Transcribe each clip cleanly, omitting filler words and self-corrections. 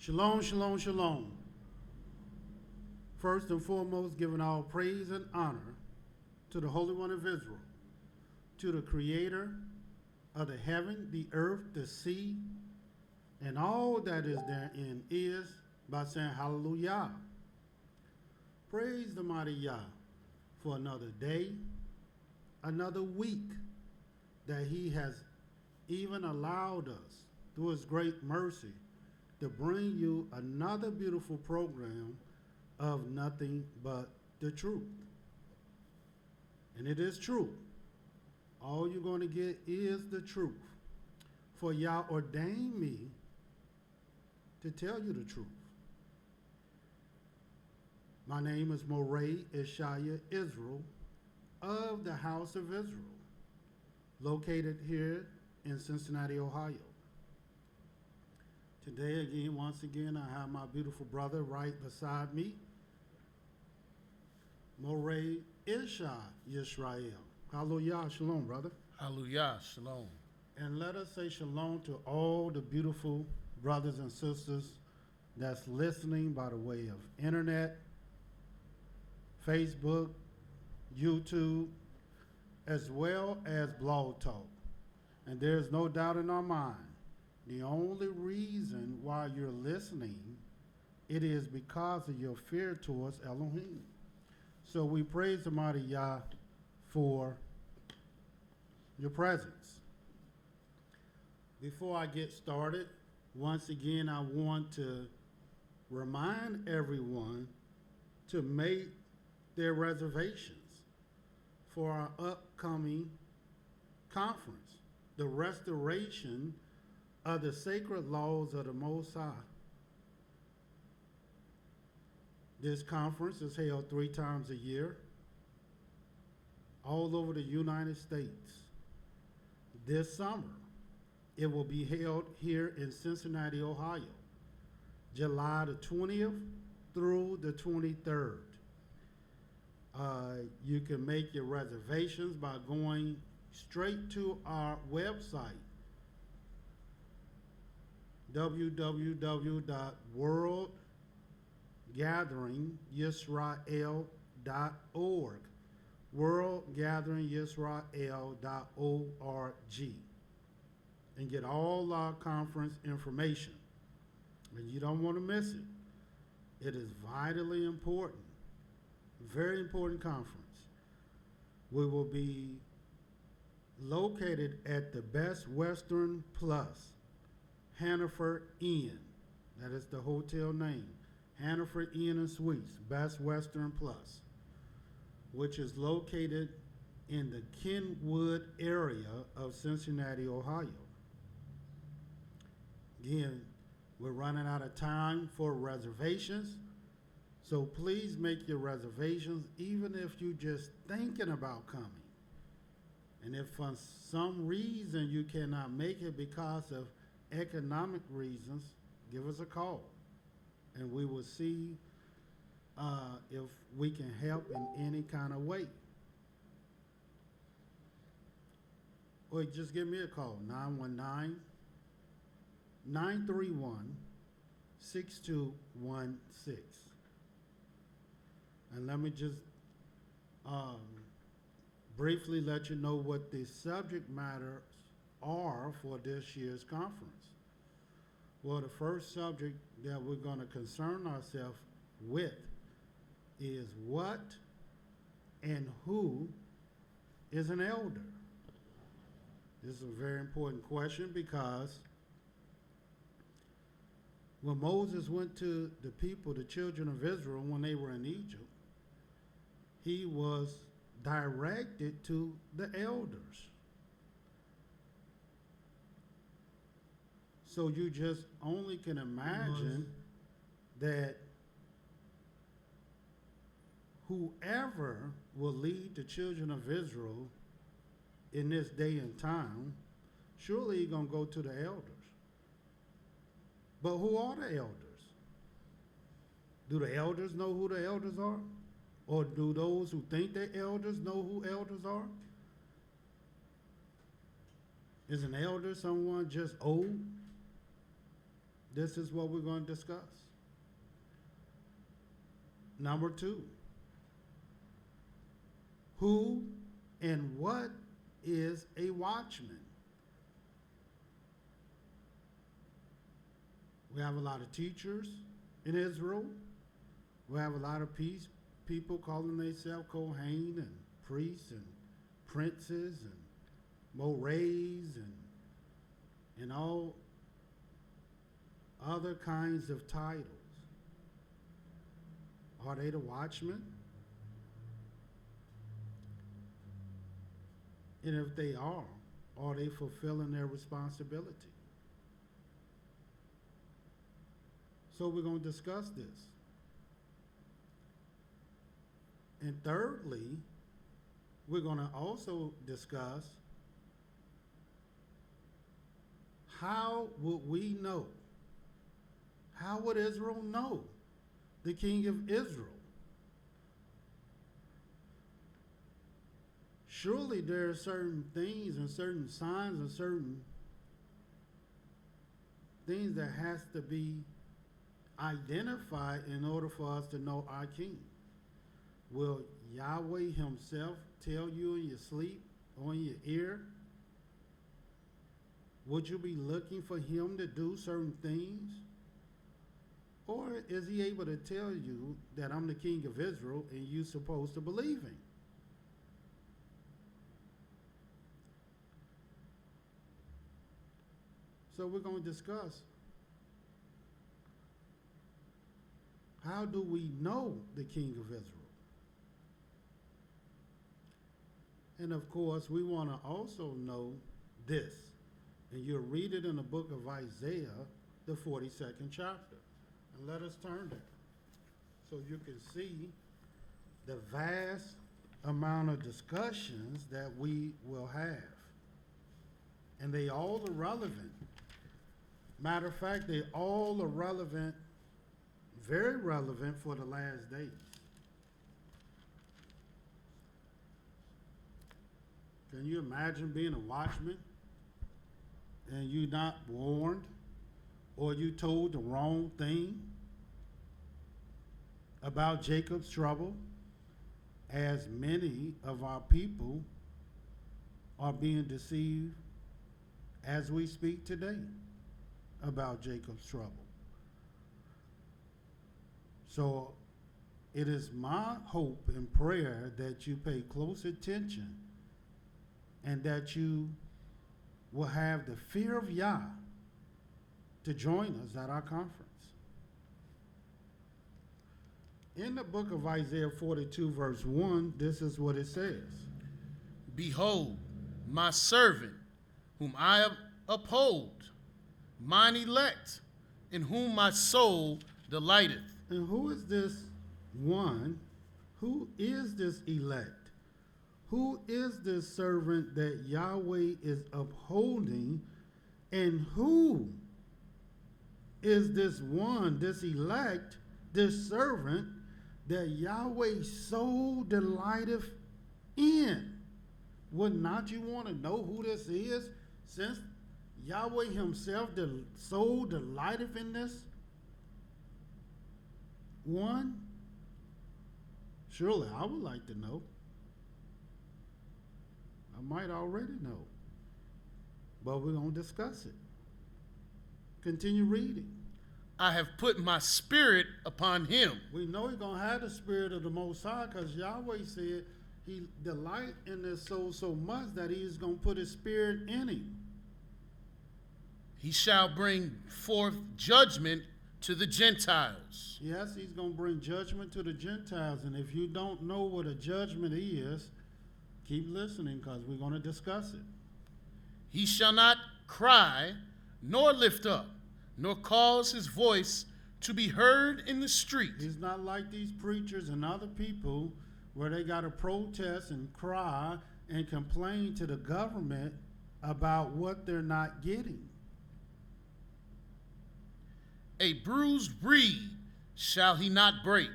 Shalom, shalom, shalom. First and foremost, giving all praise and honor to the Holy One of Israel, to the Creator of the heaven, the earth, the sea, and all that is therein is, by saying hallelujah. Praise the mighty Yah for another day, another week that He has even allowed us, through His great mercy, to bring you another beautiful program of nothing but the truth. And it is true. All you're going to get is the truth. For Yah ordained me to tell you the truth. My name is Mowreh, IshiYAH, Israel, of the house of Israel, located here in Cincinnati, Ohio. Today, again, once again, I have my beautiful brother right beside me, Mowreh, YisraEL. Hallelujah, shalom, brother. Hallelujah, shalom. And let us say shalom to all the beautiful brothers and sisters that's listening by the way of internet, Facebook, YouTube, as well as Blog Talk. And there's no doubt in our mind, the only reason why you're listening, it is because of your fear towards Elohim. So we praise the mighty Yah for your presence. Before I get started, once again, I want to remind everyone to make their reservations for our upcoming conference, the restoration of the sacred laws of the Most High. This conference is held 3 times a year all over the United States. This summer, it will be held here in Cincinnati, Ohio, July the 20th through the 23rd. You can make your reservations by going straight to our website, www.worldgatheringyisrael.org, worldgatheringyisrael.org, and get all our conference information. And you don't want to miss it. It is vitally important, very important conference. We will be located at the Best Western Plus, Hannaford Inn. That is the hotel name. Hannaford Inn and Suites, Best Western Plus, which is located in the Kenwood area of Cincinnati, Ohio. Again, we're running out of time for reservations, so please make your reservations even if you're just thinking about coming. And if for some reason you cannot make it because of economic reasons, give us a call and we will see if we can help in any kind of way. Or just give me a call, 919-931-6216. And let me just briefly let you know what the subject matters are for this year's conference. Well, the first subject that we're going to concern ourselves with is what and who is an elder? This is a very important question because when Moses went to the people, the children of Israel, when they were in Egypt, he was directed to the elders. So you just only can imagine that whoever will lead the children of Israel in this day and time, surely he's going to go to the elders. But who are the elders? Do the elders know who the elders are? Or do those who think they're elders know who elders are? Is an elder someone just old? this is what we're going to discuss. Number 2, who and what is a watchman? We have a lot of teachers in Israel. We have a lot of people calling themselves Kohen and priests and princes and Mowrehs and all other kinds of titles. Are they the watchmen? And if they are they fulfilling their responsibility? So we're going to discuss this. And thirdly, we're going to also discuss how would we know? How would Israel know the king of Israel? Surely there are certain things and certain signs and certain things that has to be identified in order for us to know our king. Will Yahweh himself tell you in your sleep or in your ear? Would you be looking for him to do certain things? Or is he able to tell you that I'm the king of Israel and you're supposed to believe him? So we're going to discuss, how do we know the king of Israel? And of course, we want to also know this. And you'll read it in the book of Isaiah, the 42nd chapter. And let us turn there so you can see the vast amount of discussions that we will have. And they all are relevant. Matter of fact, they all are relevant, very relevant for the last days. Can you imagine being a watchman and you not warned, or you told the wrong thing about Jacob's trouble, as many of our people are being deceived as we speak today about Jacob's trouble? So it is my hope and prayer that you pay close attention and that you will have the fear of Yah to join us at our conference. In the book of Isaiah 42, verse 1, this is what it says. Behold, my servant, whom I uphold, mine elect, in whom my soul delighteth. And who is this one? Who is this elect? Who is this servant that Yahweh is upholding? And who is this one, this elect, this servant that Yahweh so delighteth in? Would not you want to know who this is, since Yahweh himself so delighteth in this one? Surely I would like to know. I might already know, but we're going to discuss it. Continue reading. I have put my spirit upon him. We know he's going to have the spirit of the Most High, because Yahweh said he delight in this soul so much that he's going to put his spirit in him. He shall bring forth judgment to the Gentiles. Yes, he's going to bring judgment to the Gentiles. And if you don't know what a judgment is, keep listening, because we're going to discuss it. He shall not cry, nor lift up, nor cause his voice to be heard in the street. He's not like these preachers and other people where they got to protest and cry and complain to the government about what they're not getting. A bruised reed shall he not break,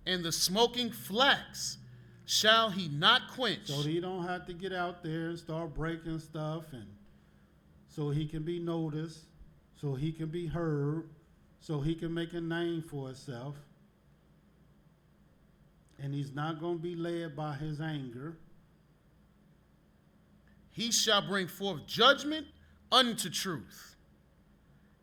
and the smoking flax shall he not quench. So he don't have to get out there and start breaking stuff, and so he can be noticed, so he can be heard, so he can make a name for himself. And he's not going to be led by his anger. He shall bring forth judgment unto truth.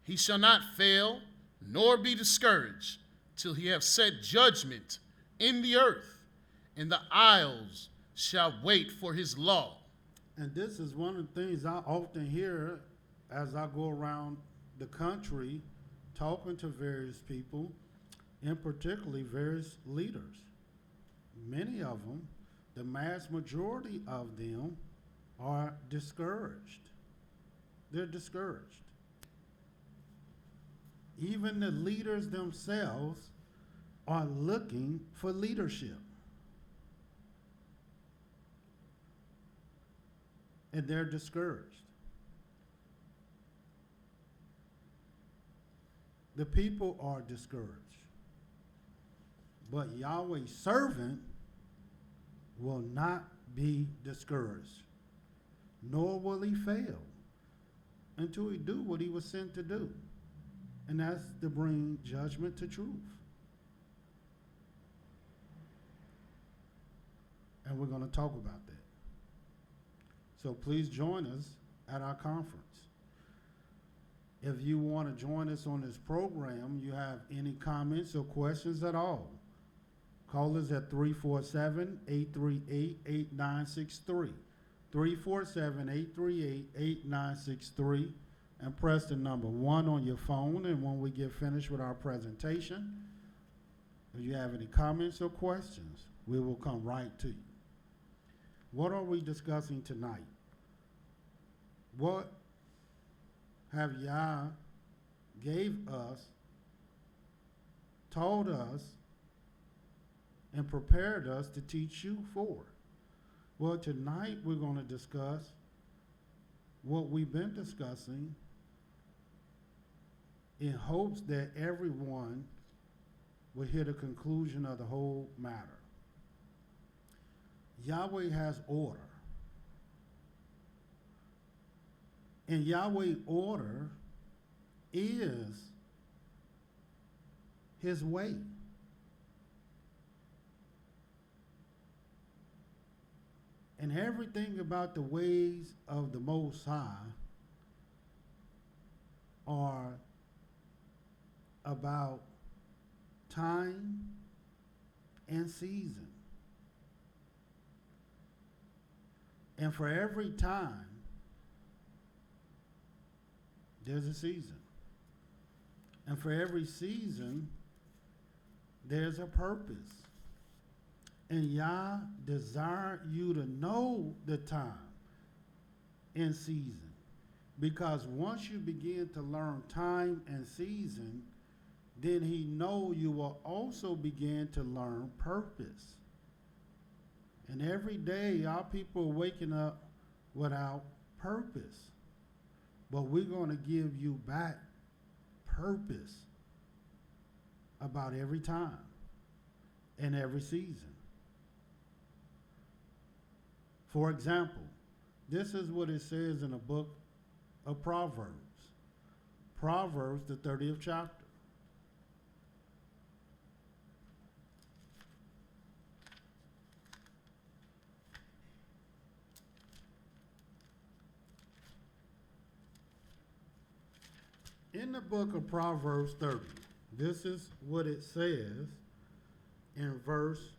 He shall not fail, nor be discouraged, till he have set judgment in the earth, and the isles shall wait for his law. And this is one of the things I often hear as I go around the country talking to various people, and particularly various leaders. Many of them, the mass majority of them, are discouraged. They're discouraged. Even the leaders themselves are looking for leadership. And they're discouraged. The people are discouraged. But Yahweh's servant will not be discouraged, nor will he fail until he do what he was sent to do. And that's to bring judgment to truth. And we're going to talk about that. So please join us at our conference. If you want to join us on this program, you have any comments or questions at all, call us at 347-838-8963. 347-838-8963, and press the number 1 on your phone. And when we get finished with our presentation, if you have any comments or questions, we will come right to you. What are we discussing tonight? What have Yah gave us, taught us, and prepared us to teach you for? Well, tonight we're going to discuss what we've been discussing in hopes that everyone will hear the conclusion of the whole matter. Yahweh has order. And Yahweh's order is his way. And everything about the ways of the Most High are about time and season. And for every time, there's a season. And for every season, there's a purpose. And Yah desire you to know the time and season. Because once you begin to learn time and season, then he know you will also begin to learn purpose. And every day, our people are waking up without purpose. But we're going to give you back purpose about every time and every season. For example, this is what it says in the book of Proverbs. Proverbs, the 30th chapter. In the book of Proverbs 30, this is what it says in verse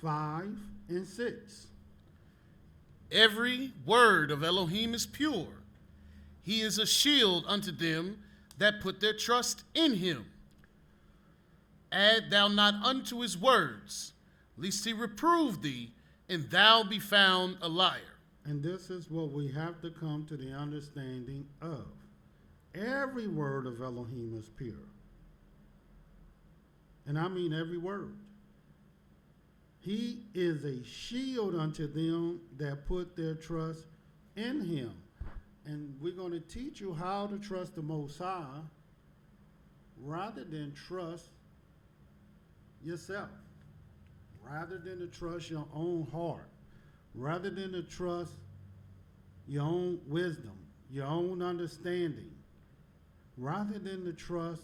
5 and 6. Every word of Elohim is pure. He is a shield unto them that put their trust in him. Add thou not unto his words, lest he reprove thee, and thou be found a liar. And this is what we have to come to the understanding of. Every word of Elohim is pure. And I mean every word. He is a shield unto them that put their trust in him. And we're going to teach you how to trust the Most High rather than trust yourself, rather than to trust your own heart, rather than to trust your own wisdom, your own understanding, rather than to trust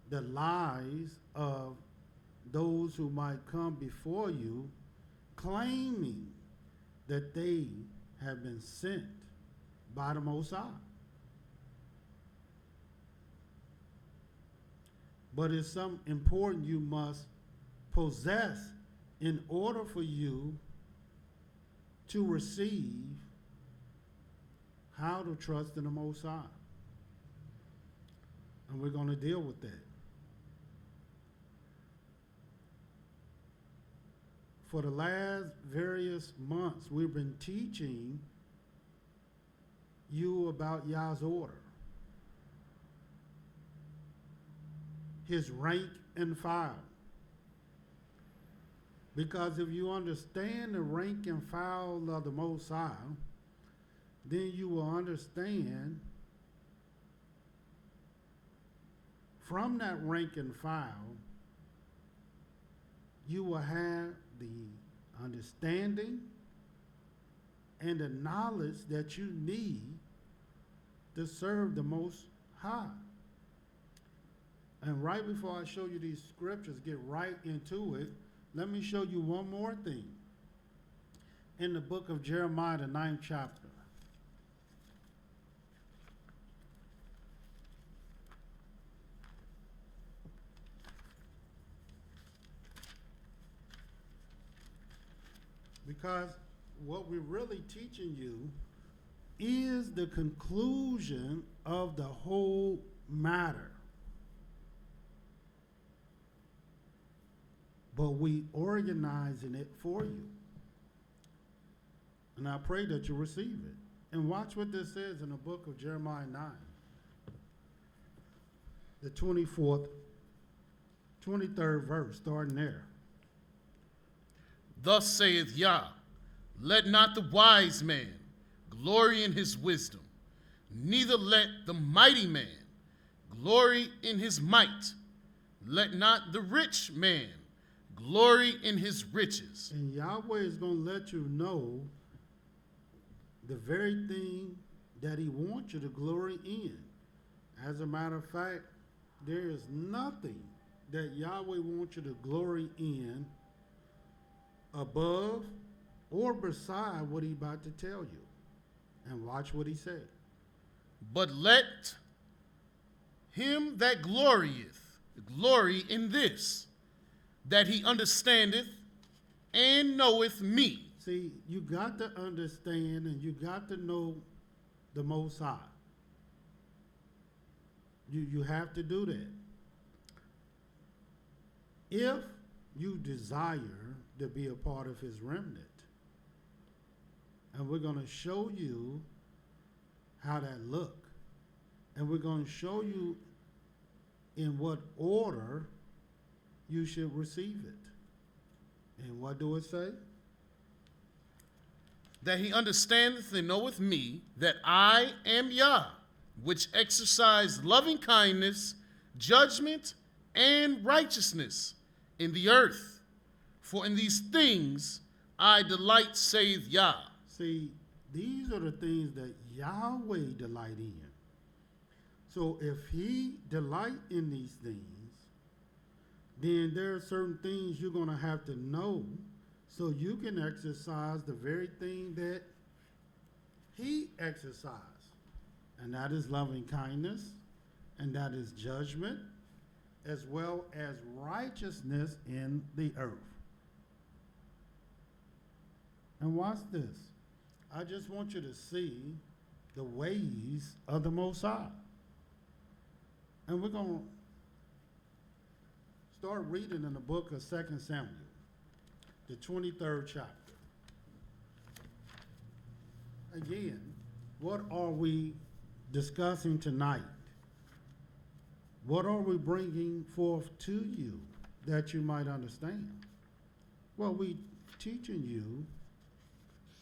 the lies of those who might come before you, claiming that they have been sent by the Most High. But it's something important you must possess in order for you to receive how to trust in the Most High. And we're going to deal with that. For the last various months, we've been teaching you about Yah's order, his rank and file. Because if you understand the rank and file of the Most High, then you will understand from that rank and file, you will have the understanding and the knowledge that you need to serve the Most High. And right before I show you these scriptures, get right into it, let me show you one more thing. In the book of Jeremiah, the 9th chapter. Because what we're really teaching you is the conclusion of the whole matter. But we organizing it for you. And I pray that you receive it. And watch what this says in the book of Jeremiah 9. The 23rd verse, starting there. Thus saith Yah, let not the wise man glory in his wisdom, neither let the mighty man glory in his might. Let not the rich man glory in his riches. And Yahweh is going to let you know the very thing that he wants you to glory in. As a matter of fact, there is nothing that Yahweh wants you to glory in above or beside what he's about to tell you. And watch what he said. But let him that glorieth glory in this, that he understandeth and knoweth me. See, you got to understand and you got to know the Most High. You have to do that. If you desire to be a part of his remnant. And we're going to show you how that look. And we're going to show you in what order you should receive it. And what do it say? That he understandeth and knoweth me, that I am Yah, which exercise loving kindness, judgment, and righteousness in the earth. For in these things I delight, saith Yah. See, these are the things that Yahweh delight in. So if he delight in these things, then there are certain things you're going to have to know so you can exercise the very thing that he exercised. And that is loving kindness, and that is judgment, as well as righteousness in the earth. And watch this. I just want you to see the ways of the Most High. And we're going to start reading in the book of 2 Samuel, the 23rd chapter. Again, what are we discussing tonight? What are we bringing forth to you that you might understand? Well, we teaching you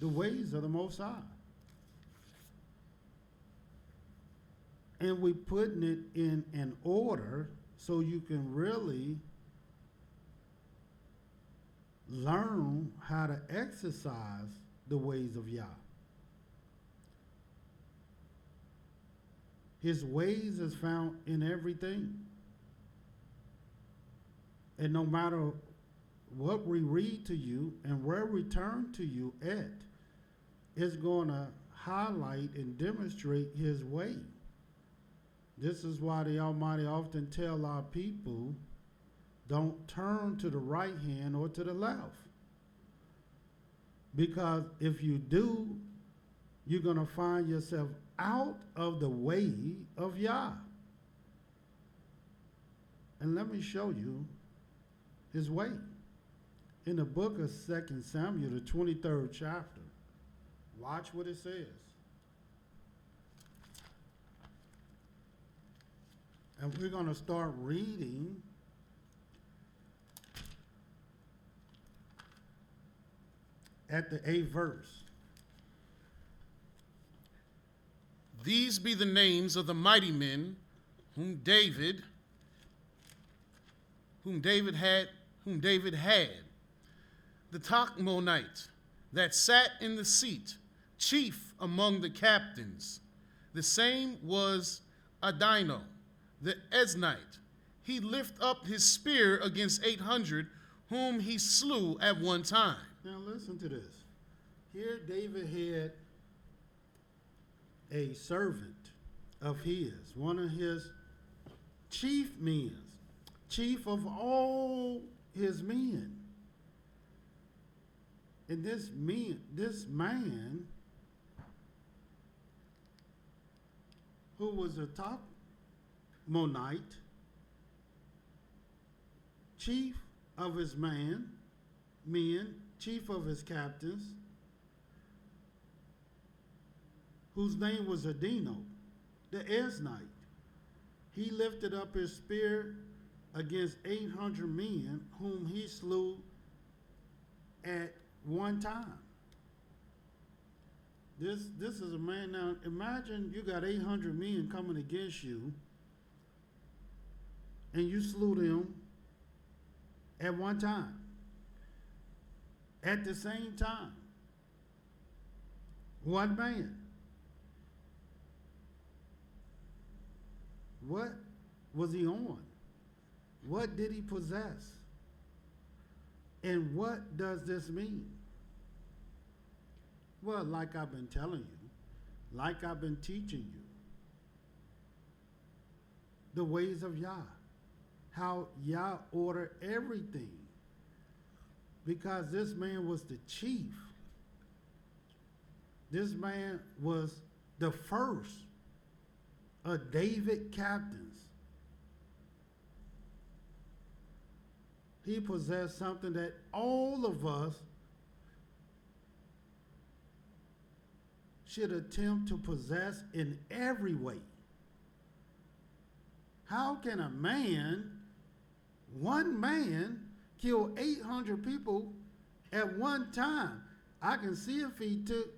the ways of the Most High. And we putting it in an order so you can really learn how to exercise the ways of Yah. His ways is found in everything. And no matter what we read to you and where we turn to you at, it's going to highlight and demonstrate his way. This is why the Almighty often tell our people, don't turn to the right hand or to the left. Because if you do, you're going to find yourself out of the way of Yah. And let me show you his way. In the book of 2 Samuel, the 23rd chapter, watch what it says. And we're going to start reading at the 8th verse. These be the names of the mighty men whom David had. The Tachmonite that sat in the seat, chief among the captains. The same was Adino, the Eznite. He lift up his spear against 800, whom he slew at one time. Now listen to this. Here David had a servant of his, one of his chief men, chief of all his men. And this man who was a Tachmonite, chief of his men, chief of his captains, whose name was Adino, the Eznite. He lifted up his spear against 800 men, whom he slew at one time. This is a man. Now imagine you got 800 men coming against you, and you slew them at one time, at the same time. One man. What was he on? What did he possess? And what does this mean? Well, like I've been telling you, like I've been teaching you, the ways of Yah, how Yah ordered everything. Because this man was the chief. This man was the first of David captains. He possessed something that all of us should attempt to possess in every way. How can a man, one man, kill 800 people at one time? I can see if he took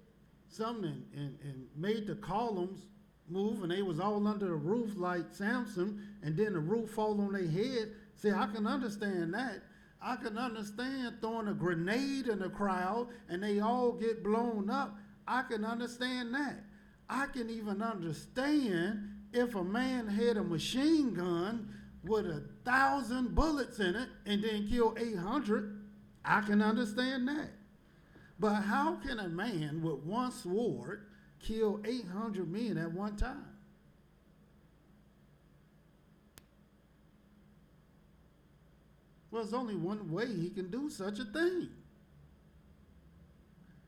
something and made the columns move and they was all under the roof like Samson, and then the roof fall on their head. See, I can understand that. I can understand throwing a grenade in the crowd and they all get blown up. I can understand that. I can even understand if a man had a machine gun with 1,000 bullets in it and then kill 800. I can understand that. But how can a man with one sword kill 800 men at one time? Well, there's only one way he can do such a thing.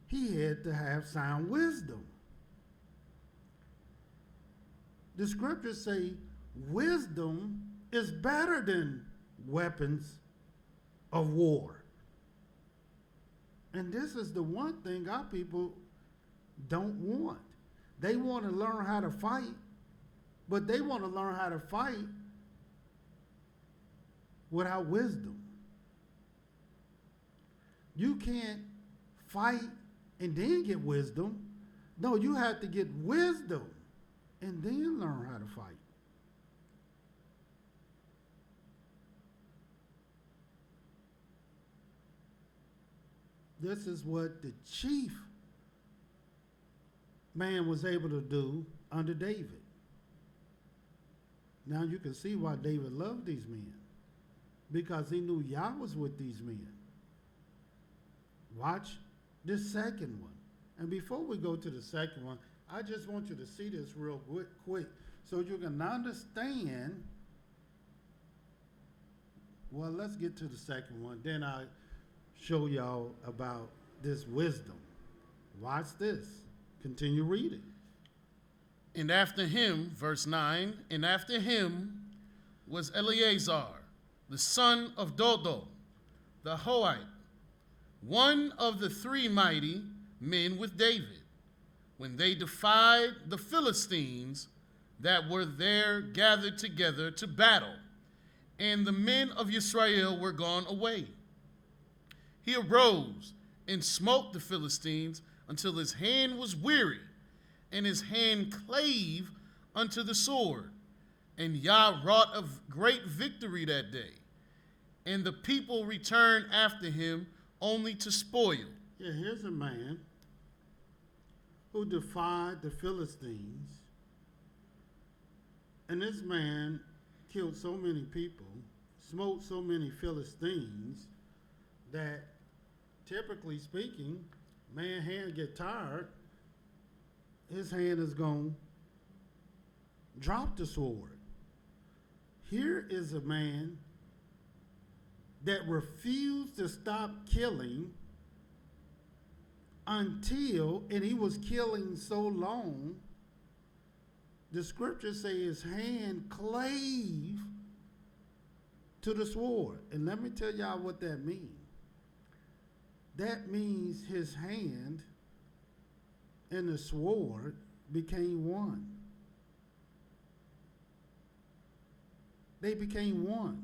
He had to have sound wisdom. The scriptures say wisdom is better than weapons of war. And this is the one thing our people don't want. They want to learn how to fight, but they want to learn how to fight without wisdom. You can't fight and then get wisdom. No, you have to get wisdom and then learn how to fight. This is what the chief man was able to do under David. Now you can see why David loved these men, because he knew Yah was with these men. Watch this second one. And before we go to the second one, I just want you to see this real quick so you can understand. Well, let's get to the second one. Then I'll show y'all about this wisdom. Watch this. Continue reading. And after him, verse 9, and after him was Eleazar, the son of Dodo, the Hoite, one of the three mighty men with David, when they defied the Philistines that were there gathered together to battle, and the men of YisraEL were gone away. He arose and smote the Philistines until his hand was weary, and his hand clave unto the sword. And Yah wrought a great victory that day. And the people returned after him only to spoil. Yeah, here's a man who defied the Philistines. And this man killed so many people, smote so many Philistines, that typically speaking, man hand get tired, his hand is going to drop the sword. Here is a man that refused to stop killing until, and he was killing so long, the scriptures say his hand clave to the sword. And let me tell y'all what that means. That means his hand and the sword became one. They became one.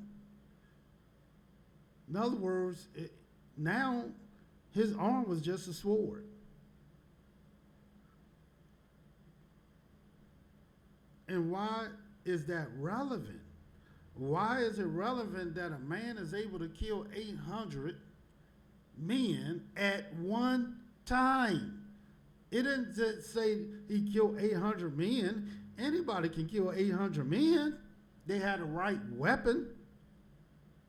In other words, now his arm was just a sword. And why is that relevant? Why is it relevant that a man is able to kill 800 men at one time? It didn't just say he killed 800 men. Anybody can kill 800 men. They had the right weapon,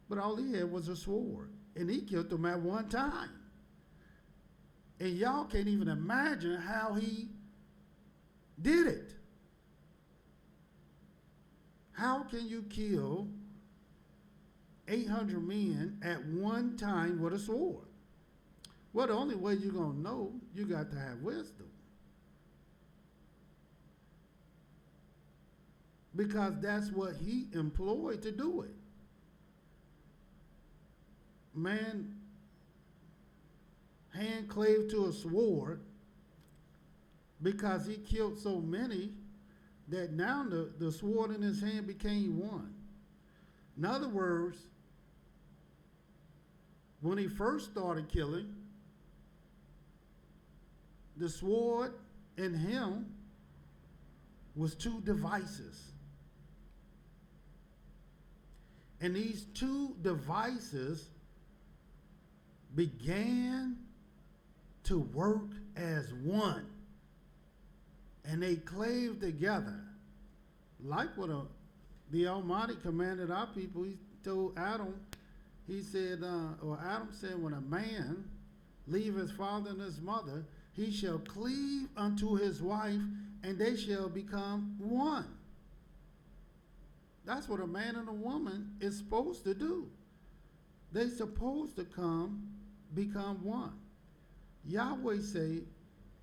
but all he had was a sword, and he killed them at one time. And y'all can't even imagine how he did it. How can you kill 800 men at one time with a sword? Well, the only way you're going to know, you got to have wisdom. Because that's what he employed to do it. Man, hand clave to a sword because he killed so many that now the sword in his hand became one. In other words, when he first started killing, the sword in him was two devices. And these two devices began to work as one. And they clave together. Like what the Almighty commanded our people. He told Adam, he said, or Adam said, when a man leave his father and his mother, he shall cleave unto his wife, and they shall become one. That's what a man and a woman is supposed to do. They're supposed to become one. Yahweh said,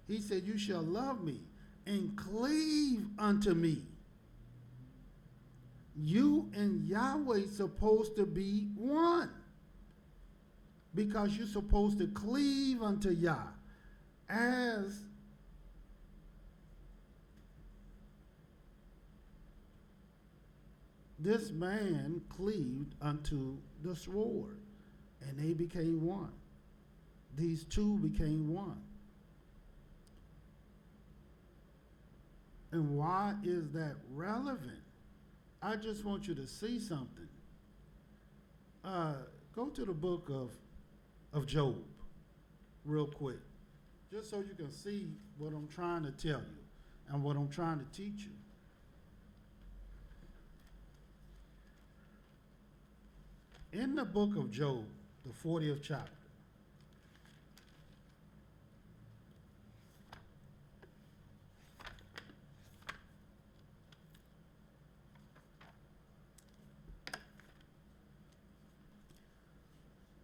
he said, you shall love me and cleave unto me. You and Yahweh supposed to be one, because you're supposed to cleave unto Yah as this man cleaved unto the sword, and they became one. These two became one. And why is that relevant? I just want you to see something. Go to the book of Job real quick. just so you can see what I'm trying to tell you and what I'm trying to teach you. In the book of Job, the 40th chapter,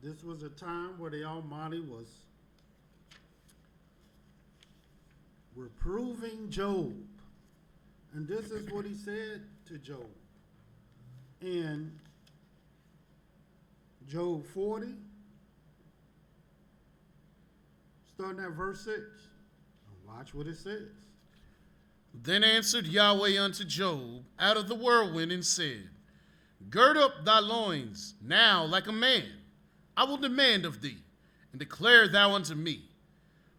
this was a time where the Almighty was reproving Job. And this is what he said to Job. In Job 40, starting at verse 6. Watch what it says. Then answered Yahweh unto Job out of the whirlwind and said, Gird up thy loins now like a man. I will demand of thee, and declare thou unto me.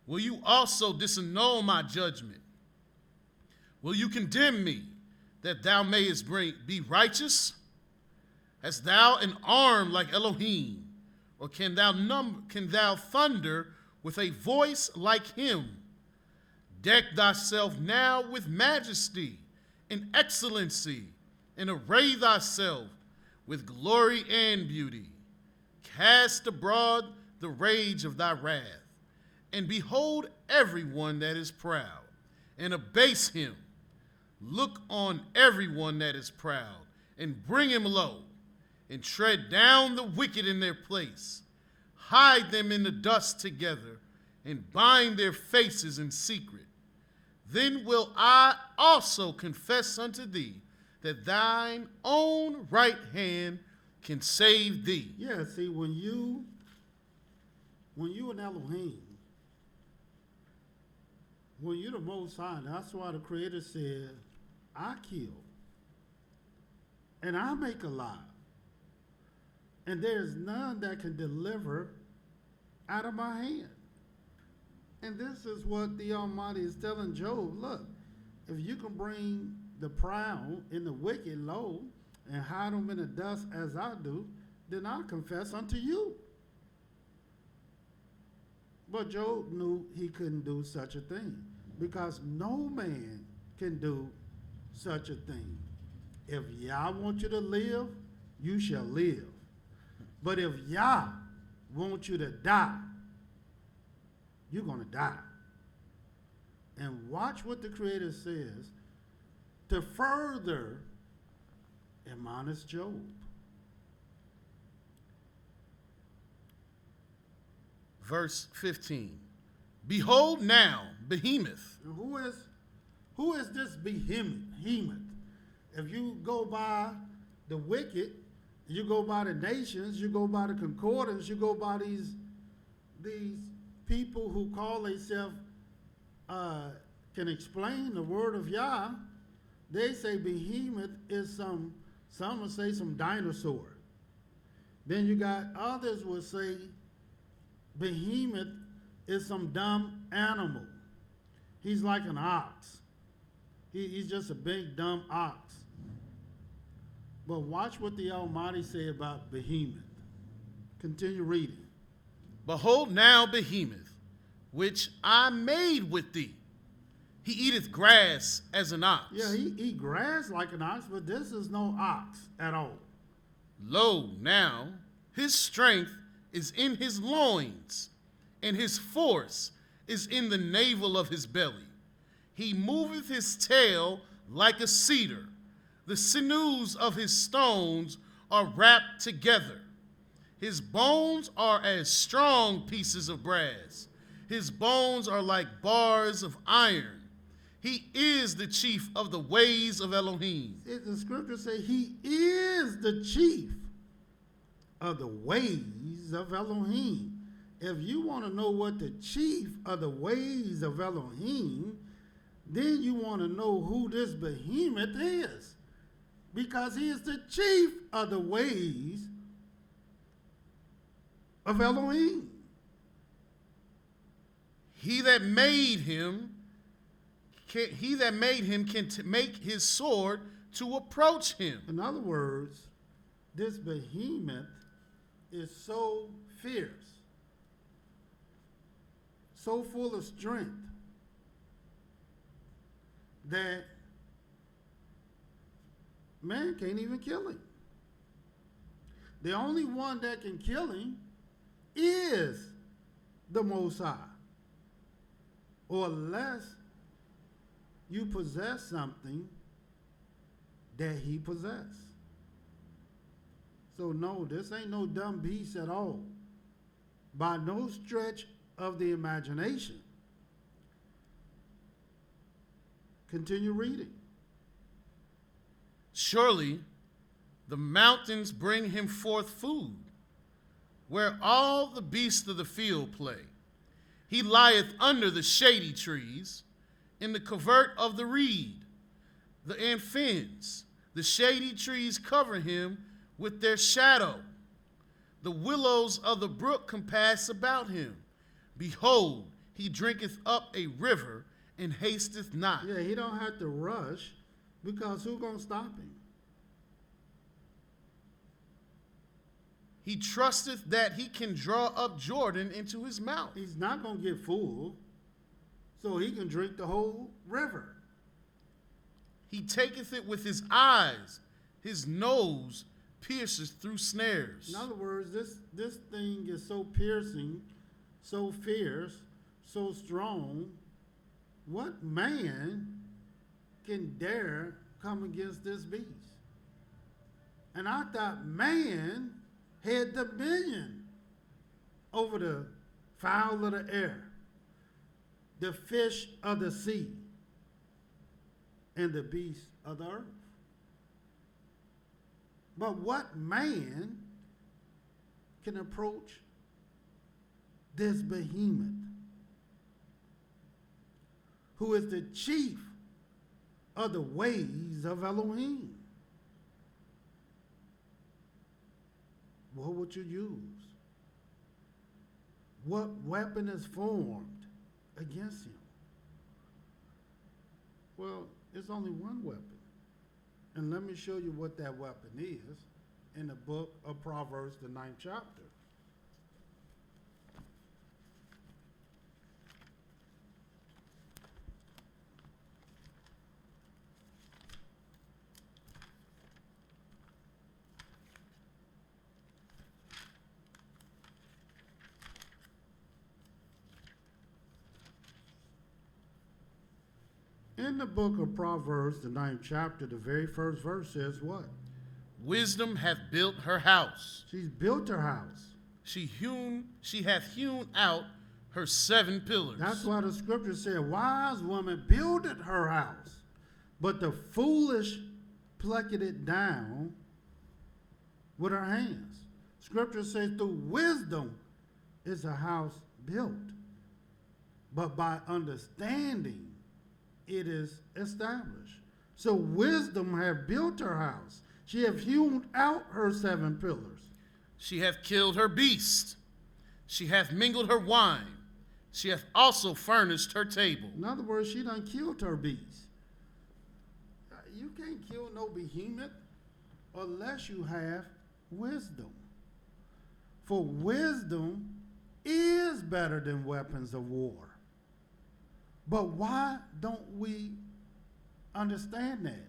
Will you also disannul my judgment? Will you condemn me, that thou mayest be righteous? Hast thou an arm like Elohim, or can thou thunder with a voice like him? Deck thyself now with majesty and excellency, and array thyself with glory and beauty. Cast abroad the rage of thy wrath, and behold everyone that is proud, and abase him. Look on everyone that is proud, and bring him low, and tread down the wicked in their place. Hide them in the dust together, and bind their faces in secret. Then will I also confess unto thee that thine own right hand can save thee. Yeah, see, when you an Elohim, when you're the Most High, that's why the Creator said, I kill, and I make alive, and there's none that can deliver out of my hand. And this is what the Almighty is telling Job. Look, if you can bring the proud and the wicked low and hide them in the dust as I do, then I confess unto you. But Job knew he couldn't do such a thing, because no man can do such a thing. If Yah wants you to live, you shall live. But if Yah wants you to die, you're going to die. And watch what the Creator says to further admonish Job. Verse 15. Behold now, Behemoth. And who is this behemoth? If you go by the wicked, you go by the nations, you go by the concordance, you go by these people who call themselves can explain the word of Yah, they say behemoth is some will say some dinosaur. Then you got others will say behemoth is some dumb animal. He's like an ox. He's just a big dumb ox. But watch what the Almighty say about behemoth. Continue reading. Behold now Behemoth, which I made with thee. He eateth grass as an ox. Yeah, he eat grass like an ox, but this is no ox at all. Lo, now, his strength is in his loins, and his force is in the navel of his belly. He moveth his tail like a cedar. The sinews of his stones are wrapped together. His bones are as strong pieces of brass. His bones are like bars of iron. He is the chief of the ways of Elohim. The scripture say he is the chief of the ways of Elohim. If you want to know what the chief of the ways of Elohim, then you want to know who this behemoth is, because he is the chief of the ways of Elohim. He that made him can make his sword to approach him. In other words, this behemoth is so fierce, so full of strength that man can't even kill him. The only one that can kill him is the Most High. Or unless you possess something that he possessed. So no, this ain't no dumb beast at all. By no stretch of the imagination. Continue reading. Surely the mountains bring him forth food, where all the beasts of the field play. He lieth under the shady trees, in the covert of the reed, the anphens. The shady trees cover him with their shadow. The willows of the brook compass about him. Behold, he drinketh up a river and hasteth not. Yeah, he don't have to rush because who's going to stop him? He trusteth that he can draw up Jordan into his mouth. He's not going to get full, so he can drink the whole river. He taketh it with his eyes. His nose pierces through snares. In other words, this thing is so piercing, so fierce, so strong. What man can dare come against this beast? And I thought man had dominion over the fowl of the air, the fish of the sea, and the beasts of the earth. But what man can approach this behemoth, who is the chief of the ways of Elohim? What would you use? What weapon is formed against him? Well, it's only one weapon. And let me show you what that weapon is in the book of Proverbs, the 9th chapter. In the book of Proverbs, the 9th chapter, the very first verse says what? Wisdom hath built her house. She's built her house. She hath hewn out her 7 pillars. That's why the scripture said, wise woman builded her house, but the foolish plucked it down with her hands. Scripture says through wisdom is a house built, but by understanding it is established. So wisdom have built her house. She have hewn out her 7 pillars. She hath killed her beast. She hath mingled her wine. She hath also furnished her table. In other words, she done killed her beast. You can't kill no behemoth unless you have wisdom. For wisdom is better than weapons of war. But why don't we understand that?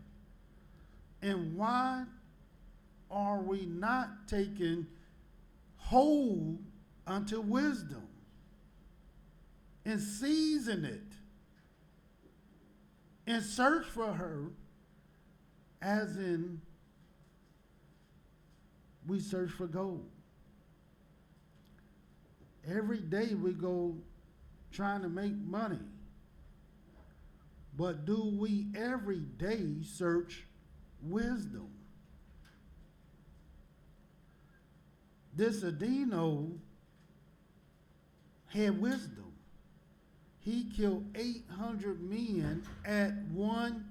And why are we not taking hold unto wisdom and seizing it and search for her as in we search for gold? Every day we go trying to make money. But do we every day search wisdom? This Adino had wisdom. He killed 800 men at one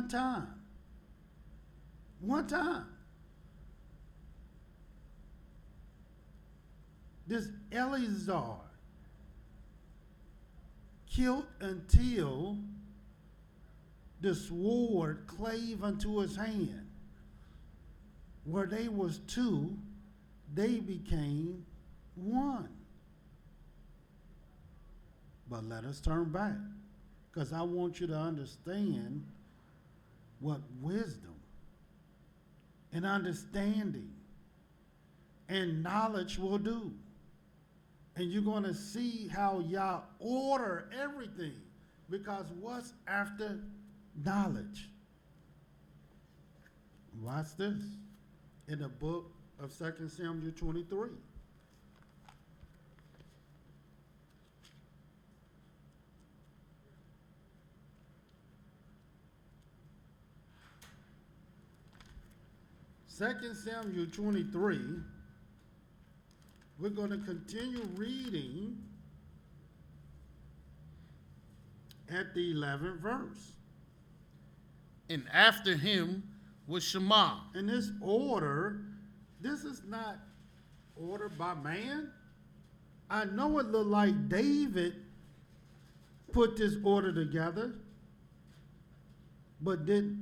time. One time. This Eleazar killed until the sword clave unto his hand. Where they was 2, they became 1. But let us turn back, because I want you to understand what wisdom and understanding and knowledge will do. And you're going to see how Yah order everything, because what's after knowledge? Watch this in the book of 2 Samuel 23. Second Samuel 23, we're going to continue reading at the 11th verse. And after him was Shammah. In this order, this is not ordered by man. I know it looked like David put this order together, but did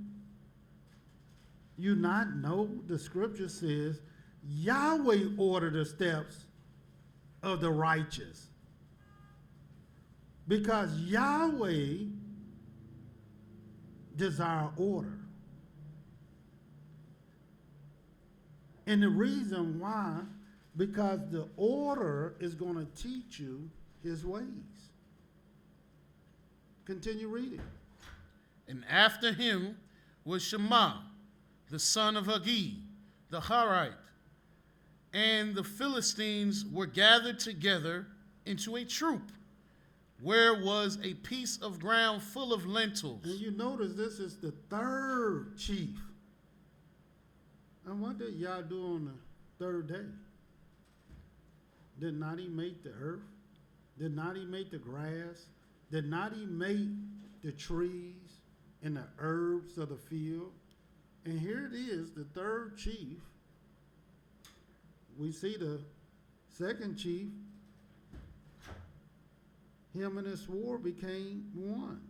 you not know the scripture says Yahweh ordered the steps of the righteous? Because Yahweh desire order. And the reason why, because the order is going to teach you his ways. Continue reading. And after him was Shammah, the son of Hagee, the Harite. And the Philistines were gathered together into a troop, where was a piece of ground full of lentils. And you notice this is the third chief. And what did Yah do on the third day? Did not he make the earth? Did not he make the grass? Did not he make the trees and the herbs of the field? And here it is, the third chief. We see the second chief, him and his sword became one.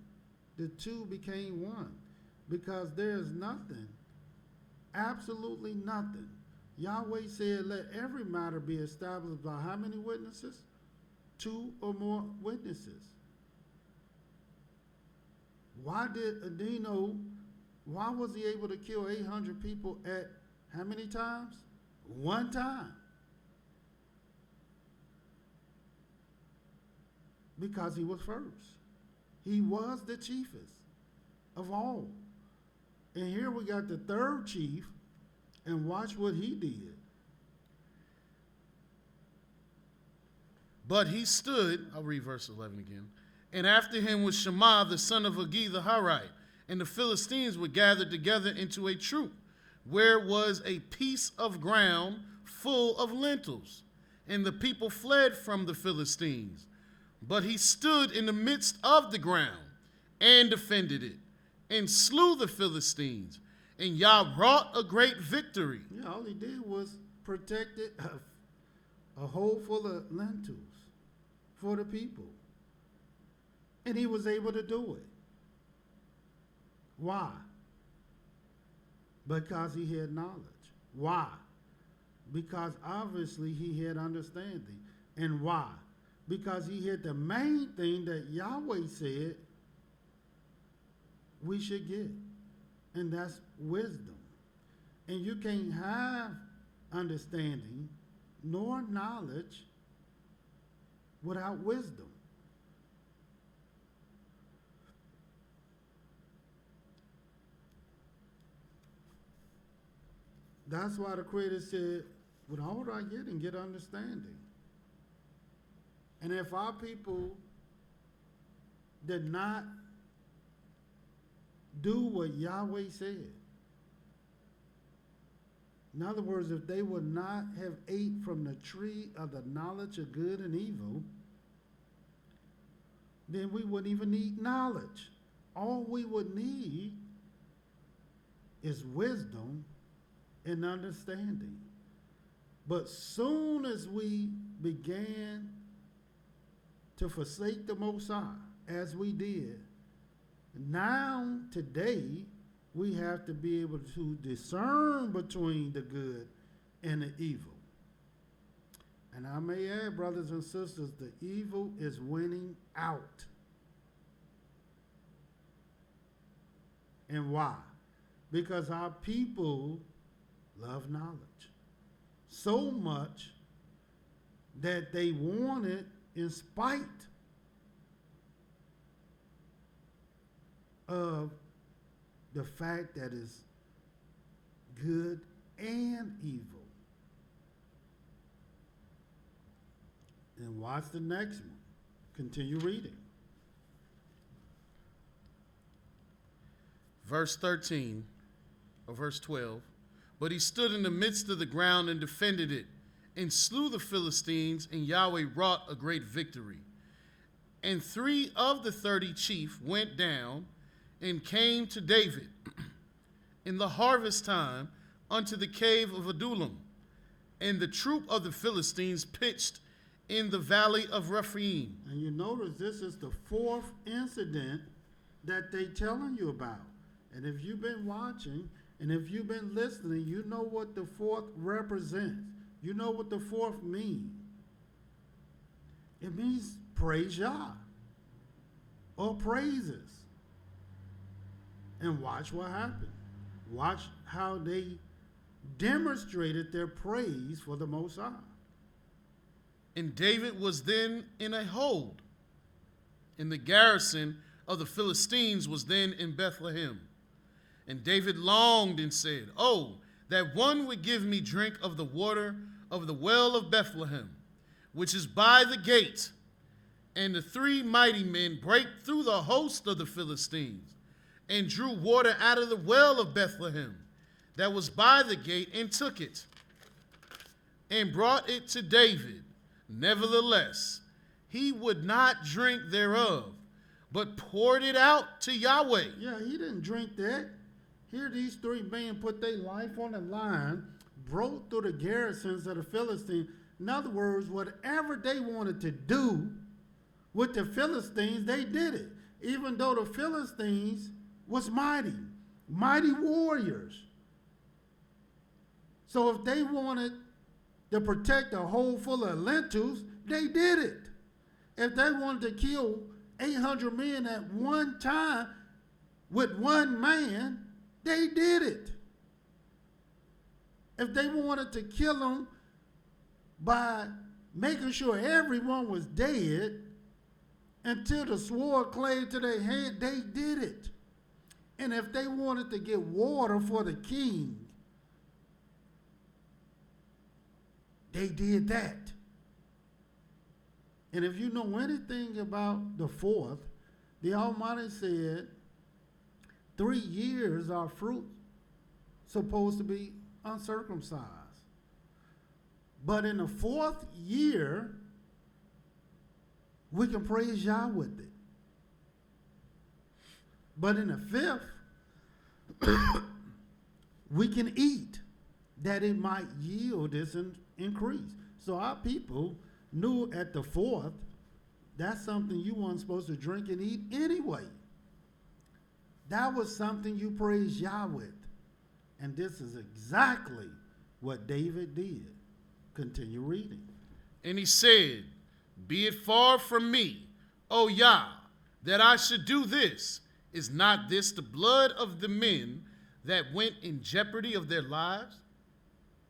The two became one. Because there is nothing, absolutely nothing. Yahweh said, let every matter be established by how many witnesses? 2 or more witnesses. Why did Adino, why was he able to kill 800 people at how many times? One time. Because he was first. He was the chiefest of all. And here we got the third chief, and watch what he did. But he stood, I'll read verse 11 again. And after him was Shammah, the son of Hagee, the Harite. And the Philistines were gathered together into a troop, where was a piece of ground full of lentils. And the people fled from the Philistines. But he stood in the midst of the ground and defended it, and slew the Philistines. And Yah wrought a great victory. Yeah, all he did was protected a hole full of lentils for the people. And he was able to do it. Why? Because he had knowledge. Why? Because obviously he had understanding. And why? Because he had the main thing that Yahweh said we should get. And that's wisdom. And you can't have understanding nor knowledge without wisdom. That's why the Creator said, with all I get and get understanding. And if our people did not do what Yahweh said, in other words, if they would not have ate from the tree of the knowledge of good and evil, then we wouldn't even need knowledge. All we would need is wisdom and understanding. But soon as we began to forsake the Most High, as we did, now, today, we have to be able to discern between the good and the evil. And I may add, brothers and sisters, the evil is winning out. And why? Because our people love knowledge so much that they want it in spite of the fact that it's good and evil. And watch the next one. Continue reading. Verse 13, or verse 12. But he stood in the midst of the ground and defended it, and slew the Philistines, and Yahweh wrought a great victory. And 3 of the 30 chief went down and came to David in the harvest time unto the cave of Adullam. And the troop of the Philistines pitched in the valley of Rephaim. And you notice this is the 4th incident that they telling you about. And if you've been watching and if you've been listening, you know what the 4th represents. You know what the 4th means. It means praise Yah or praises. And watch what happened. Watch how they demonstrated their praise for the Most High. And David was then in a hold, and the garrison of the Philistines was then in Bethlehem. And David longed and said, "Oh, that one would give me drink of the water of the well of Bethlehem, which is by the gate." And the 3 mighty men brake through the host of the Philistines, and drew water out of the well of Bethlehem that was by the gate, and took it, and brought it to David. Nevertheless, he would not drink thereof, but poured it out to Yahweh. Yeah, he didn't drink that. Here these 3 men put their life on the line, broke through the garrisons of the Philistines. In other words, whatever they wanted to do with the Philistines, they did it. Even though the Philistines was mighty warriors. So if they wanted to protect a hole full of lentils, they did it. If they wanted to kill 800 men at one time with one man, they did it. If they wanted to kill them by making sure everyone was dead until the sword clave to their hand, they did it. And if they wanted to get water for the king, they did that. And if you know anything about the 4th, the Almighty said 3 years our fruit supposed to be uncircumcised. But in the 4th year, we can praise Yah with it. But in the 5th, we can eat, that it might yield this increase. So our people knew at the 4th, that's something you weren't supposed to drink and eat anyway. That was something you praise Yah with. And this is exactly what David did. Continue reading. And he said, "Be it far from me, O Yah, that I should do this. Is not this the blood of the men that went in jeopardy of their lives?"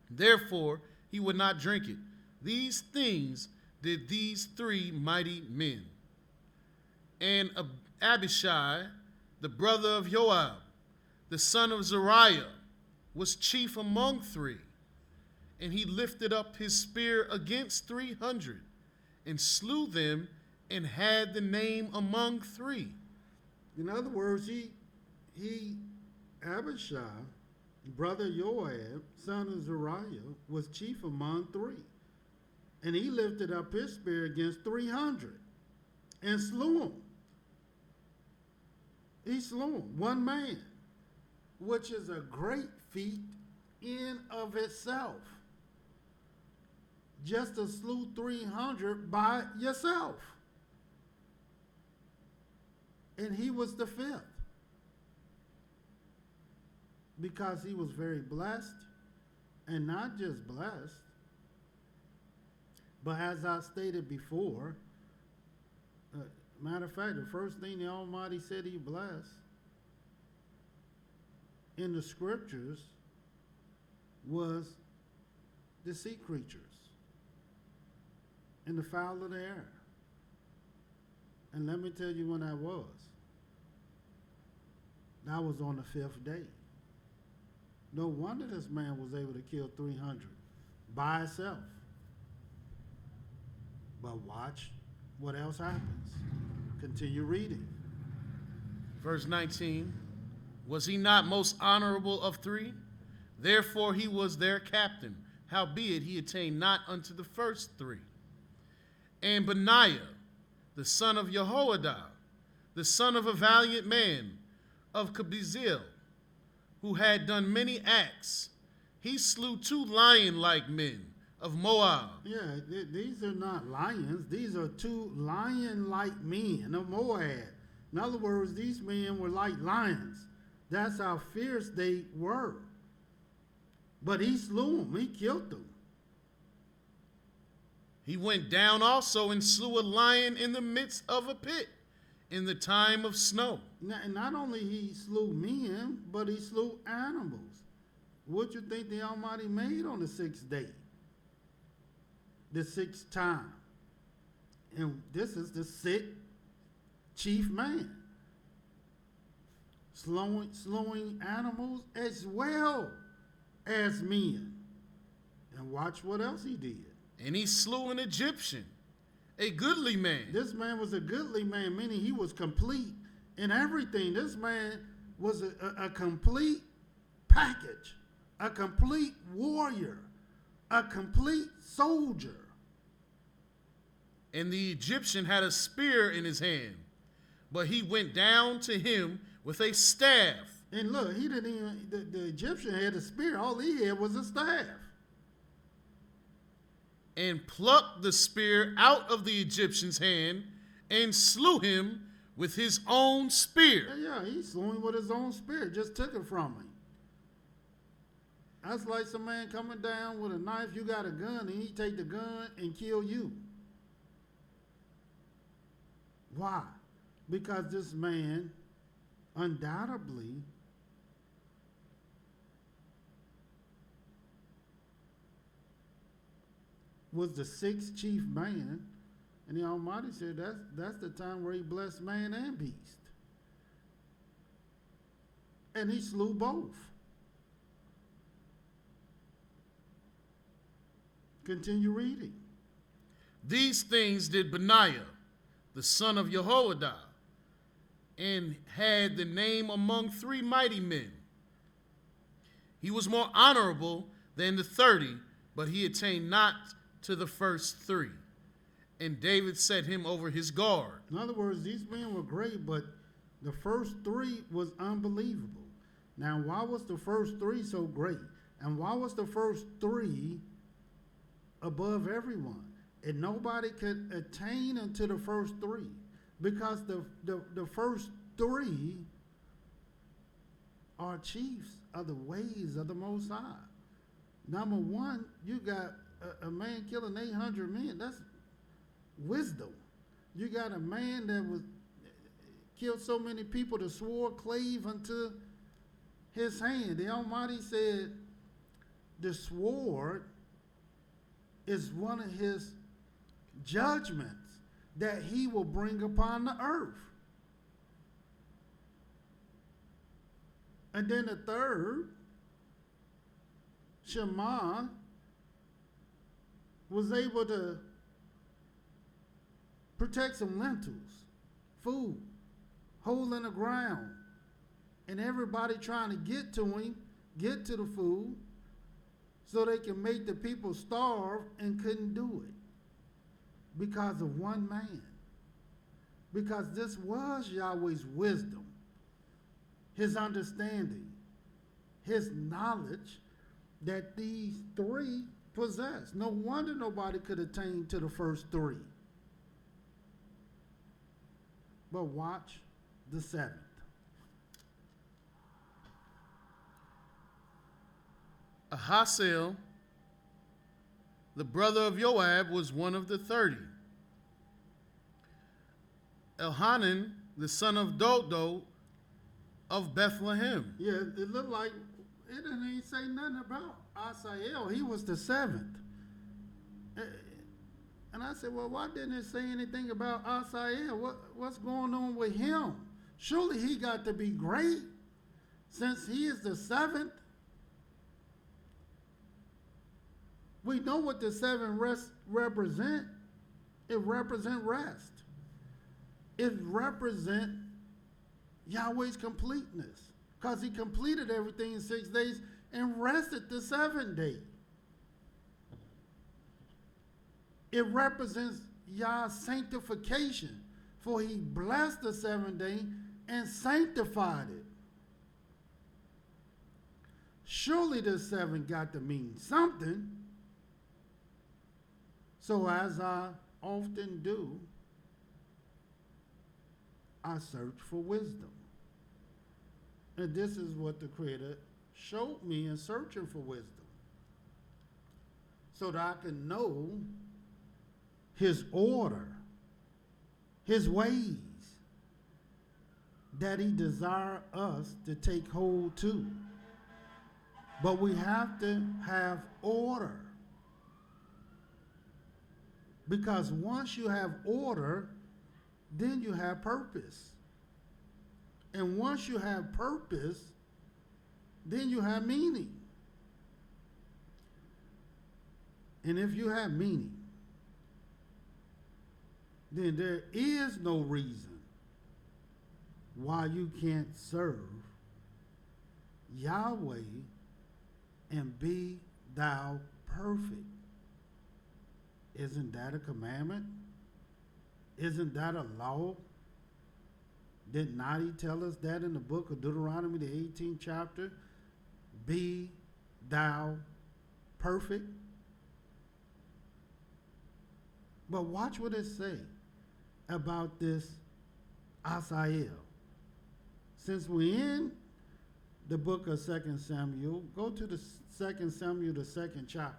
Therefore he would not drink it. These things did these 3 mighty men. And Abishai, the brother of Joab, the son of Zeruiah, was chief among 3. And he lifted up his spear against 300, and slew them, and had the name among 3. In other words, Abishai, brother Joab, son of Zeruiah, was chief among 3. And he lifted up his spear against 300 and slew them. He slew them, one man, which is a great feat in of itself. Just to slew 300 by yourself. And he was the 5th. Because he was very blessed, and not just blessed, But as I stated before, matter of fact, the first thing the Almighty said he blessed in the scriptures was the sea creatures and the fowl of the air. And let me tell you when that was. That was on the 5th day. No wonder this man was able to kill 300 by himself. But watch what else happens. Continue reading. Verse 19, was he not most honorable of three? Therefore he was their captain. Howbeit he attained not unto the first three. And Benaiah, the son of Jehoiada, the son of a valiant man of Kabzeel, who had done many acts, he slew 2 lion-like men of Moab. Yeah, these are not lions. These are 2 lion-like men of Moab. In other words, these men were like lions. That's how fierce they were. But he slew them. He killed them. He went down also and slew a lion in the midst of a pit in the time of snow. Not only he slew men, but he slew animals. What you think the Almighty made on the 6th day? The 6th time. And this is the 6th chief man. Slowing animals as well as men. And watch what else he did. And he slew an Egyptian, a goodly man. This man was a goodly man, meaning he was complete in everything. This man was a complete package, a complete warrior, a complete soldier. And the Egyptian had a spear in his hand, but he went down to him with a staff. And look, he didn't even, the Egyptian had a spear. All he had was a staff. And plucked the spear out of the Egyptian's hand and slew him with his own spear. Yeah, he slew him with his own spear. Just took it from him. That's like some man coming down with a knife. You got a gun, and he take the gun and kill you. Why? Because this man undoubtedly was the 6th chief man, and the Almighty said that's the time where he blessed man and beast. And he slew both. Continue reading. These things did Benaiah, the son of Jehoiada, and had the name among 3 mighty men. He was more honorable than the 30, but he attained not to the first 3. And David set him over his guard. In other words, these men were great, but the first 3 was unbelievable. Now, why was the first 3 so great? And why was the first 3 above everyone? And nobody could attain unto the first 3, because the first 3 are chiefs of the ways of the Most High. Number 1, you got a man killing 800 men. That's wisdom. You got a man that was killed so many people the sword clave unto his hand. The Almighty said the sword is one of his judgments that he will bring upon the earth. And then the third, Shema, was able to protect some lentils, food, hole in the ground, and everybody trying to get to him, get to the food, so they can make the people starve, and couldn't do it because of one man. Because this was Yahweh's wisdom, his understanding, his knowledge that these 3 possessed. No wonder nobody could attain to the first 3. But watch the 7th. Ahaziel, the brother of Joab, was one of the 30. Elhanan, the son of Dodo of Bethlehem. Yeah, it looked like it didn't even say nothing about Asael. He was the 7th. And I said, well, why didn't it say anything about Asael? What's going on with him? Surely he got to be great since he is the 7th. We know what the 7 represent. It represent rest. It represent Yahweh's completeness, because he completed everything in 6 days and rested the 7th day. It represents Yah's sanctification, for he blessed the 7th day and sanctified it. Surely the 7 got to mean something. So as I often do, I search for wisdom. And this is what the Creator showed me in searching for wisdom, so that I can know his order, his ways that he desires us to take hold to. But we have to have order. Because once you have order, then you have purpose. And once you have purpose, then you have meaning. And if you have meaning, then there is no reason why you can't serve Yahweh and be thou perfect. Isn't that a commandment? Isn't that a law? Did not he tell us that in the book of Deuteronomy, the 18th chapter? Be thou perfect. But watch what it says about this Asael. Since we're in the book of 2 Samuel, go to the 2 Samuel, the 2nd chapter.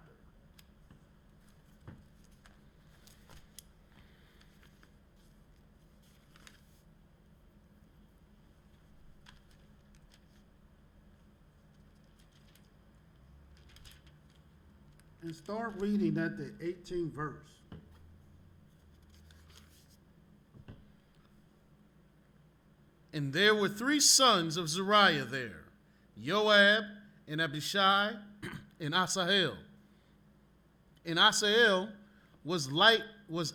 And start reading at the 18th verse. And there were 3 sons of Zeruiah there, Joab and Abishai and Asahel. And Asahel was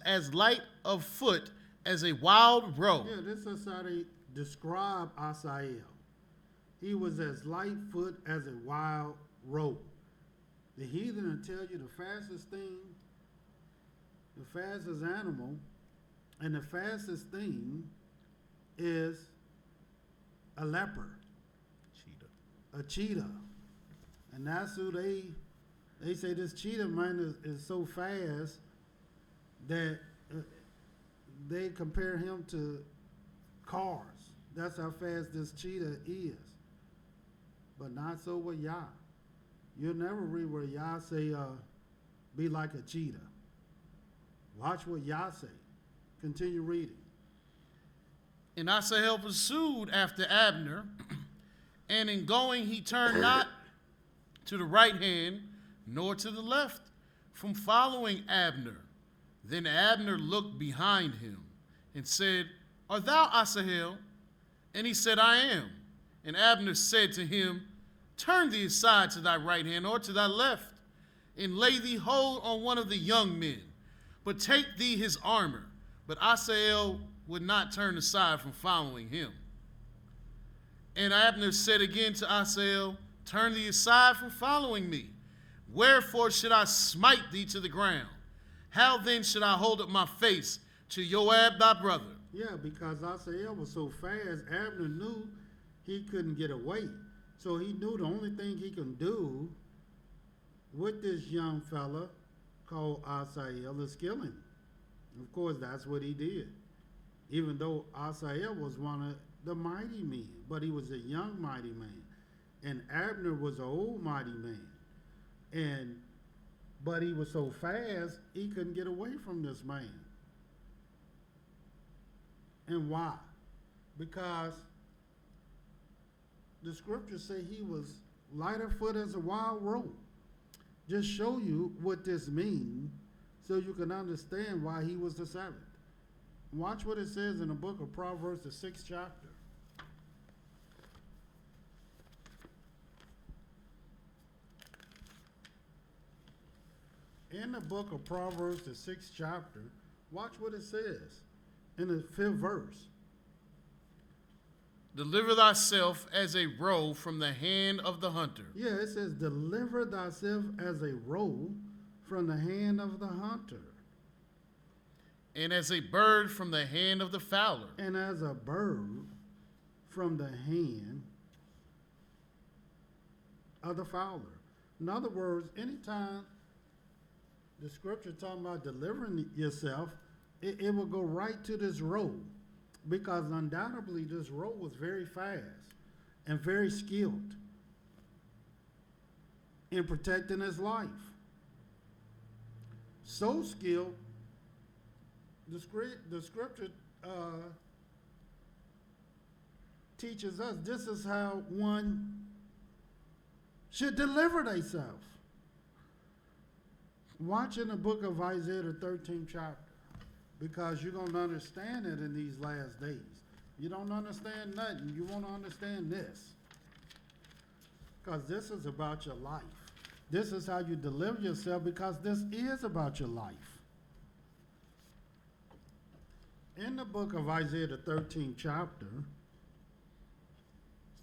as light of foot as a wild roe. Yeah, this is how they describe Asael. He was as light foot as a wild roe. The heathen will tell you the fastest thing, the fastest animal, and the fastest thing is a leopard. A cheetah. And that's who they say this cheetah, man, is so fast that they compare him to cars. That's how fast this cheetah is. But not so with Yah. You'll never read where Yah say, be like a cheetah. Watch what Yah say. Continue reading. And Asahel pursued after Abner, and in going he turned not to the right hand, nor to the left, from following Abner. Then Abner looked behind him, and said, Art thou Asahel? And he said, I am. And Abner said to him, Turn thee aside to thy right hand or to thy left, and lay thee hold on one of the young men, but take thee his armor. But Asahel would not turn aside from following him. And Abner said again to Asahel, Turn thee aside from following me. Wherefore should I smite thee to the ground? How then should I hold up my face to Joab thy brother? Yeah, because Asahel was so fast, Abner knew he couldn't get away. So he knew the only thing he can do with this young fella called Asahel is kill him. Of course, that's what he did. Even though Asahel was one of the mighty men, but he was a young mighty man. And Abner was an old mighty man. And But he was so fast, he couldn't get away from this man. And why? Because the scriptures say he was light of foot as a wild roe. Just show you what this means so you can understand why he was the seventh. Watch what it says in the book of Proverbs, the 6th chapter. In the book of Proverbs, the 6th chapter, watch what it says in the 5th verse. Deliver thyself as a roe from the hand of the hunter. Yeah, it says, deliver thyself as a roe from the hand of the hunter. And as a bird from the hand of the fowler. And as a bird from the hand of the fowler. In other words, anytime the scripture talking about delivering yourself, it will go right to this roe. Because undoubtedly this roe was very fast and very skilled in protecting his life. So skilled, the scripture teaches us this is how one should deliver themselves. Watch in the book of Isaiah, the 13th chapter. Because you're going to understand it in these last days. You don't understand nothing. You want to understand this. Because this is about your life. This is how you deliver yourself, because this is about your life. In the book of Isaiah, the 13th chapter,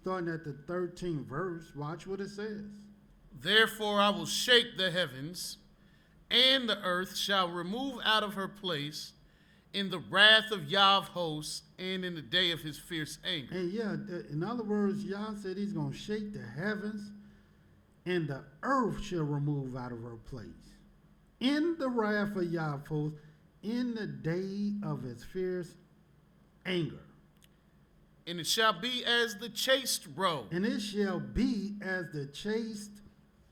starting at the 13th verse, watch what it says. Therefore I will shake the heavens, and the earth shall remove out of her place in the wrath of YisraEL of hosts, and in the day of his fierce anger. And yeah, in other words, Yah said he's going to shake the heavens, and the earth shall remove out of her place. In the wrath of YisraEL of hosts, in the day of his fierce anger. And it shall be as the chaste roe. And it shall be as the chaste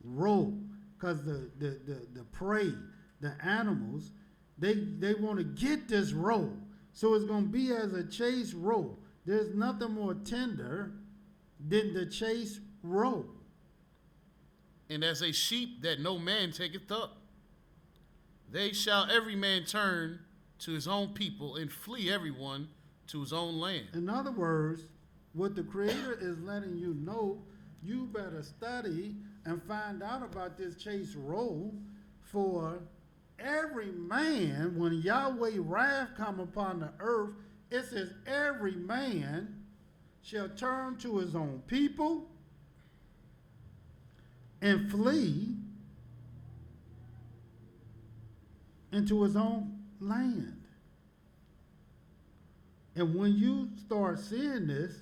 roe. Because the prey, the animals, they want to get this roe. So it's going to be as a chaste roe. There's nothing more tender than the chaste roe. And as a sheep that no man taketh up, they shall every man turn to his own people, and flee everyone to his own land. In other words, what the Creator is letting you know, you better study and find out about this chaste roe, for every man, when Yahweh wrath come upon the earth, it says every man shall turn to his own people and flee into his own land. And when you start seeing this,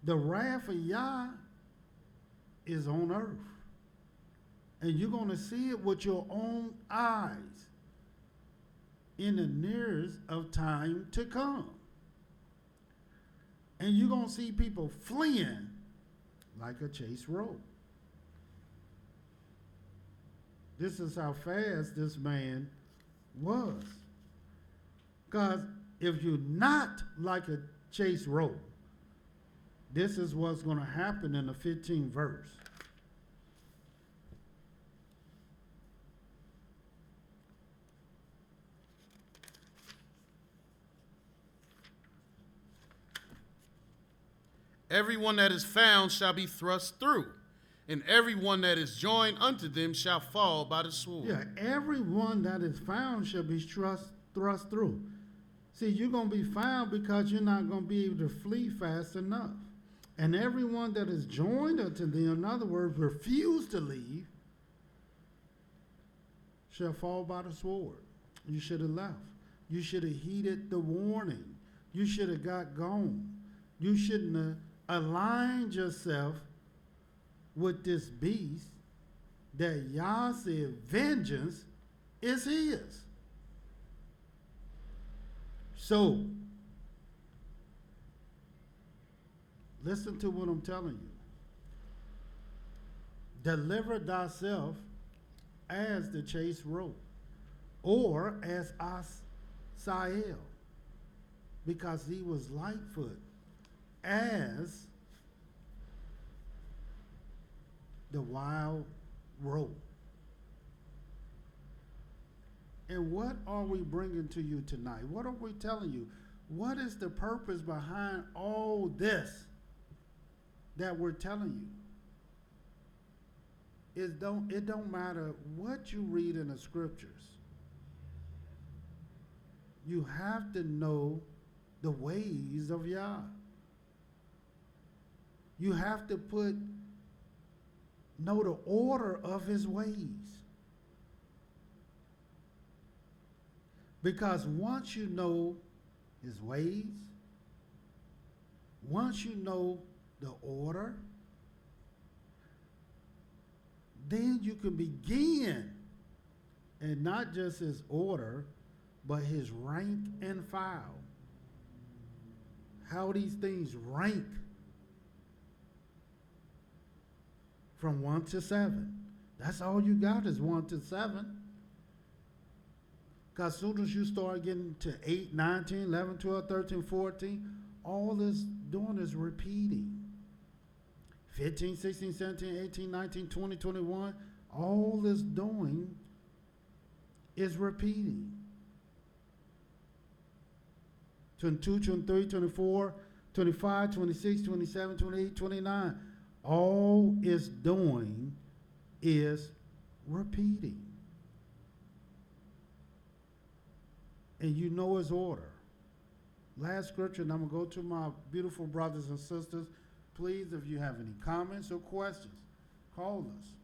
the wrath of Yah is on earth. And you're going to see it with your own eyes in the nearest of time to come. And you're going to see people fleeing like a chase roe. This is how fast this man was. Because if you're not like a chase roe, this is what's going to happen in the 15th verse. Everyone that is found shall be thrust through, and everyone that is joined unto them shall fall by the sword. Yeah, everyone that is found shall be thrust through. See, you're going to be found because you're not going to be able to flee fast enough. And everyone that is joined unto them, in other words, refuse to leave, shall fall by the sword. You should have left. You should have heeded the warning. You should have got gone. You shouldn't have aligned yourself with this beast that Yah said vengeance is his. So, listen to what I'm telling you. Deliver thyself as the chase wrote, or as YisraEL, because he was Lightfoot, as the wild rope. And what are we bringing to you tonight? What are we telling you? What is the purpose behind all this that we're telling you? It don't matter what you read in the scriptures. You have to know the ways of Yah. You have to know the order of his ways. Because once you know his ways, once you know the order, then you can begin, and not just his order, but his rank and file. How these things rank from 1 to 7. That's all you got is 1 to 7. Because as soon as you start getting to 8, 9, 10, 11, 12, 13, 14, all this doing is repeating. 15, 16, 17, 18, 19, 20, 21, all this doing is repeating. 22, 23, 24, 25, 26, 27, 28, 29. All it's doing is repeating. And you know his order. Last scripture, and I'm going to go to my beautiful brothers and sisters. Please, if you have any comments or questions, call us.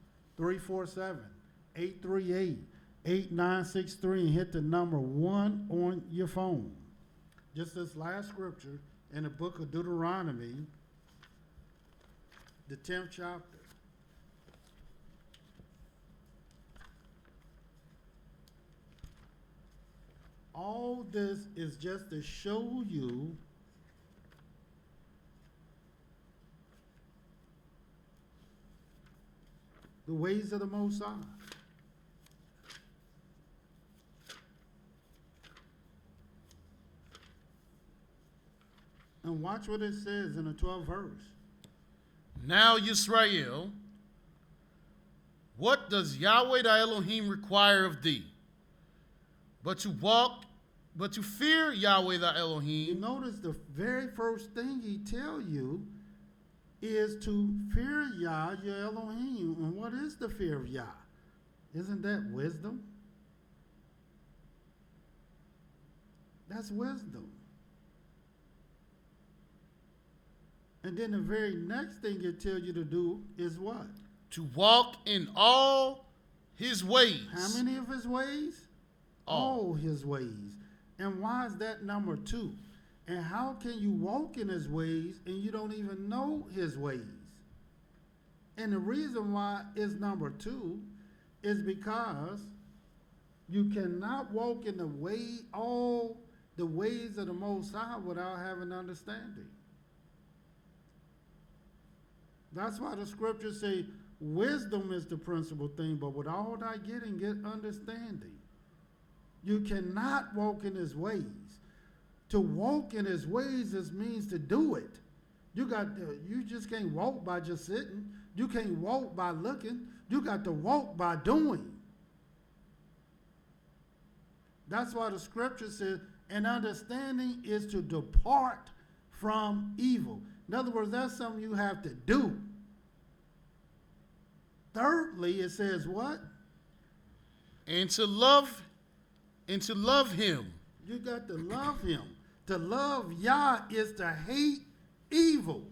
347-838-8963 and hit the number 1 on your phone. Just this last scripture in the book of Deuteronomy, the 10th chapter. All this is just to show you the ways of the Most High. And watch what it says in the 12th verse. Now, YisraEL, what does Yahweh thy Elohim require of thee? But to fear Yahweh thy You Elohim. notice the very first thing he tell you is to fear Yah, your Elohim. And what is the fear of Yah? Isn't that wisdom? That's wisdom. And then the very next thing it tells you to do is what? To walk in all his ways. How many of his ways? All his ways. And why is that number 2? And how can you walk in his ways and you don't even know his ways? And the reason why it's number 2 is because you cannot walk in all the ways of the Most High without having understanding. That's why the scriptures say wisdom is the principal thing, but with all thy getting, get understanding. You cannot walk in his ways. To walk in his ways means to do it. You just can't walk by just sitting. You can't walk by looking. You got to walk by doing. That's why the scripture says, and understanding is to depart from evil. In other words, that's something you have to do. Thirdly, it says what? And to love him. You got to love him. To love Yah is to hate evil.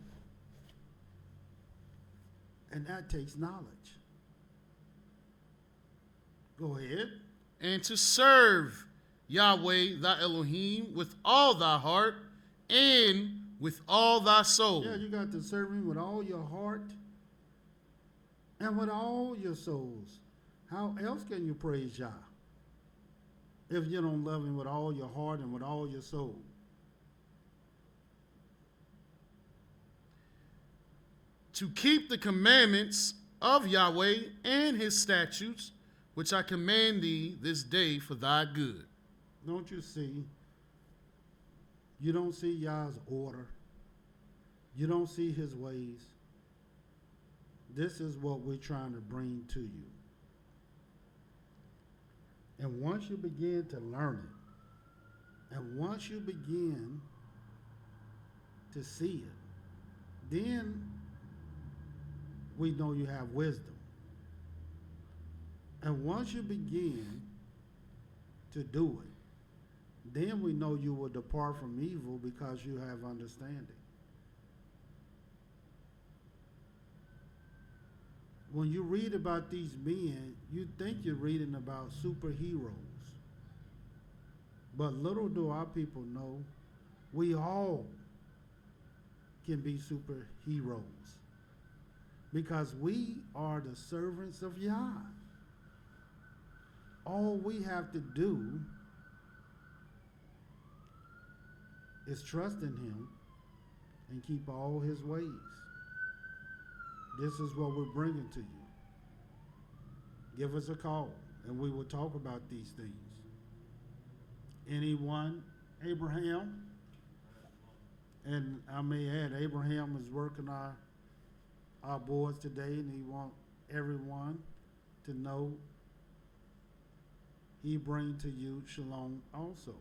And that takes knowledge. Go ahead. And to serve Yahweh thy Elohim with all thy heart and with all thy soul. Yeah, you got to serve him with all your heart and with all your souls. How else can you praise Yah if you don't love him with all your heart and with all your soul? To keep the commandments of Yahweh and his statutes, which I command thee this day for thy good. Don't you see? You don't see Yah's order. You don't see his ways. This is what we're trying to bring to you. And once you begin to learn it, and once you begin to see it, then we know you have wisdom. And once you begin to do it, then we know you will depart from evil because you have understanding. When you read about these men, you think you're reading about superheroes. But little do our people know, we all can be superheroes. Because we are the servants of Yah. All we have to do is trust in him and keep all his ways. This is what we're bringing to you. Give us a call and we will talk about these things. Anyone? Abraham? And I may add, Abraham is working our boards today, and he wants everyone to know he brings to you shalom also.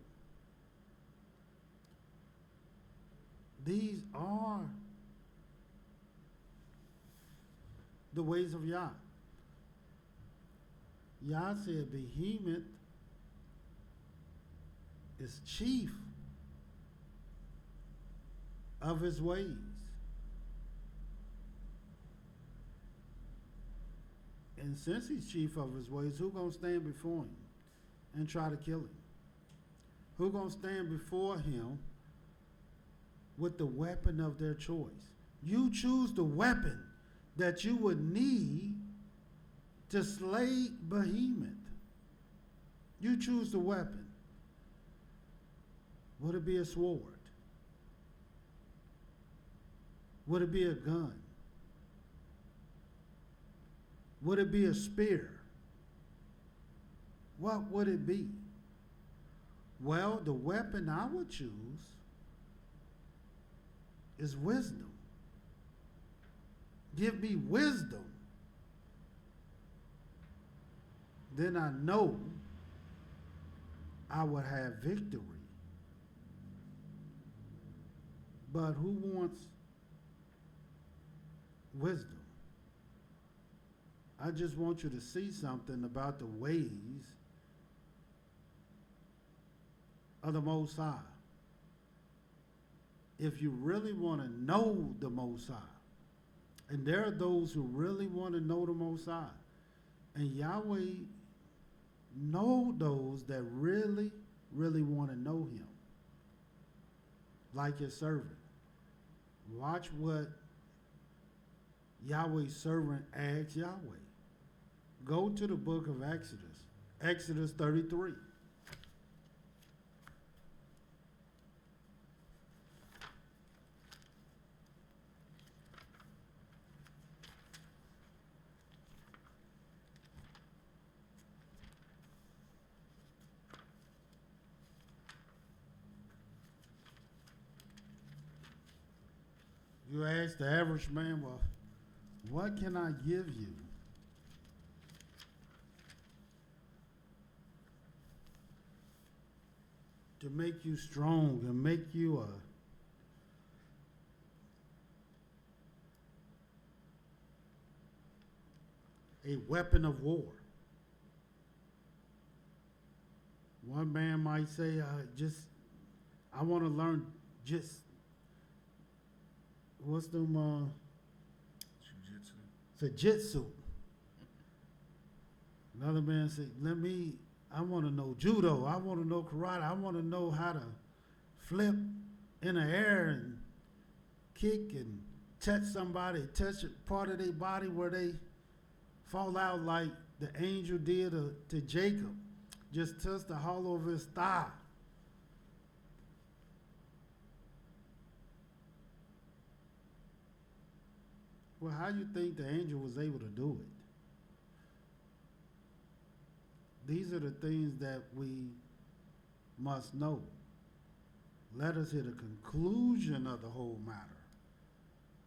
These are the ways of Yah. Yah said Behemoth is chief of his ways. And since he's chief of his ways, who's going to stand before him and try to kill him? Who's going to stand before him with the weapon of their choice? You choose the weapon that you would need to slay Behemoth. You choose the weapon. Would it be a sword? Would it be a gun? Would it be a spear? What would it be? Well, the weapon I would choose is wisdom. Give me wisdom. Then I know I would have victory. But who wants wisdom? I just want you to see something about the ways of the Most High. If you really want to know the Most High, and there are those who really want to know the Most High, and Yahweh know those that really, really want to know him, like his servant. Watch what Yahweh's servant asked Yahweh. Go to the book of Exodus, Exodus 33. You ask the average man, well, what can I give you? To make you strong and make you a weapon of war. One man might say, I want to learn just, what's them, jiu-jitsu. Another man said, I want to know judo. I want to know karate. I want to know how to flip in the air and kick and touch somebody, touch a part of their body where they fall out like the angel did to Jacob. Just touch the hollow of his thigh. Well, how you think the angel was able to do it? these are the things that we must know. Let us hear the conclusion of the whole matter.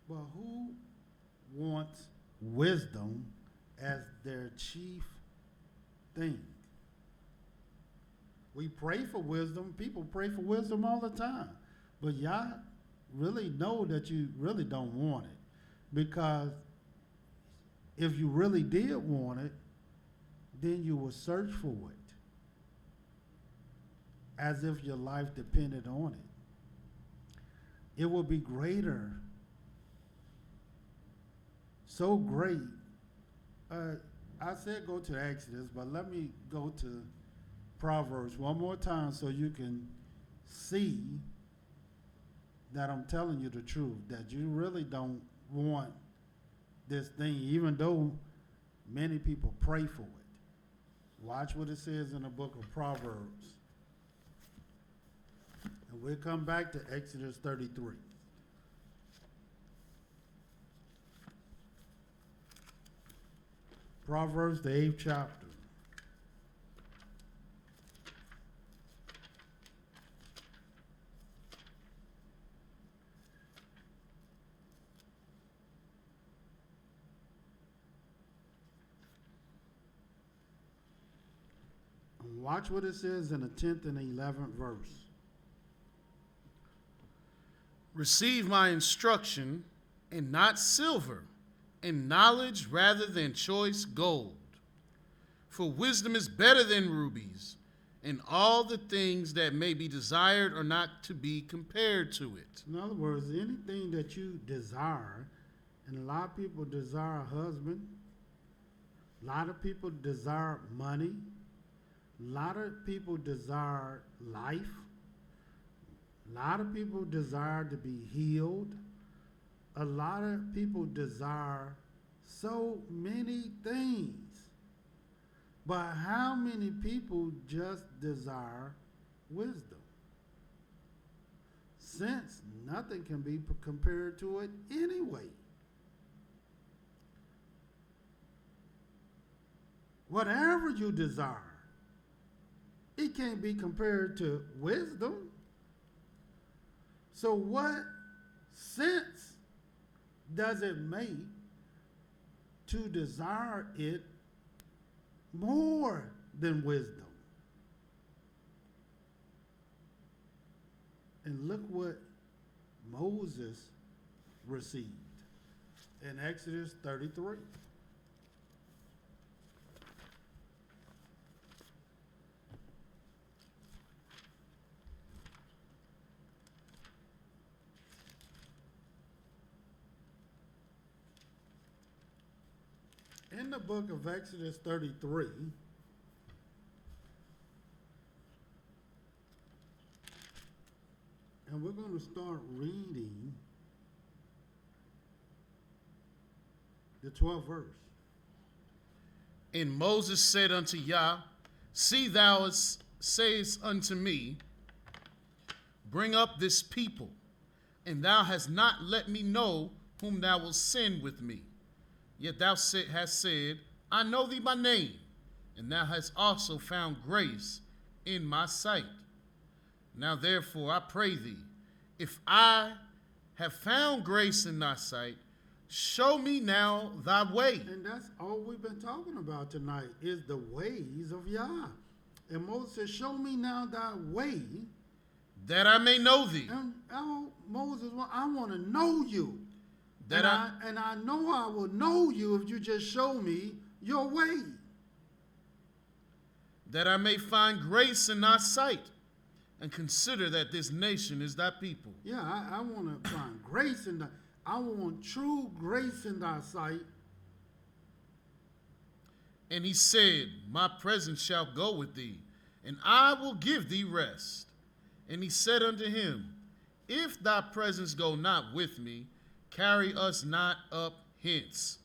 Well, who wants wisdom as their chief thing? We pray for wisdom. People pray for wisdom all the time. But y'all really know that you really don't want it. Because if you really did want it, then you will search for it as if your life depended on it. It will be greater, so great. I said go to Exodus, but let me go to Proverbs one more time so you can see that I'm telling you the truth, that you really don't want this thing, even though many people pray for it. Watch what it says in the book of Proverbs. And we'll come back to Exodus 33. Proverbs, the 8th chapter. And watch what it says in the 10th and 11th verse. Receive my instruction, and not silver, and knowledge rather than choice gold. For wisdom is better than rubies, and all the things that may be desired are not to be compared to it. In other words, anything that you desire, and a lot of people desire a husband, a lot of people desire money, a lot of people desire life, a lot of people desire to be healed. A lot of people desire so many things. But how many people just desire wisdom? Since nothing can be compared to it anyway. Whatever you desire, it can't be compared to wisdom. So what sense does it make to desire it more than wisdom? And look what Moses received in Exodus 33. In the book of Exodus 33, and we're going to start reading the 12th verse. And Moses said unto Yah, See, thou sayest unto me, Bring up this people, and thou hast not let me know whom thou wilt send with me. Yet thou hast said, I know thee by name, and thou hast also found grace in my sight. Now therefore I pray thee, if I have found grace in thy sight, show me now thy way. And that's all we've been talking about tonight, is the ways of Yah. And Moses said, show me now thy way, that I may know thee. And Moses, well, I want to know you. That and I know I will know you if you just show me your way. That I may find grace in thy sight, and consider that this nation is thy people. Yeah, I want to find grace in thy, I want true grace in thy sight. And he said, My presence shall go with thee, and I will give thee rest. And he said unto him, If thy presence go not with me, carry us not up hence.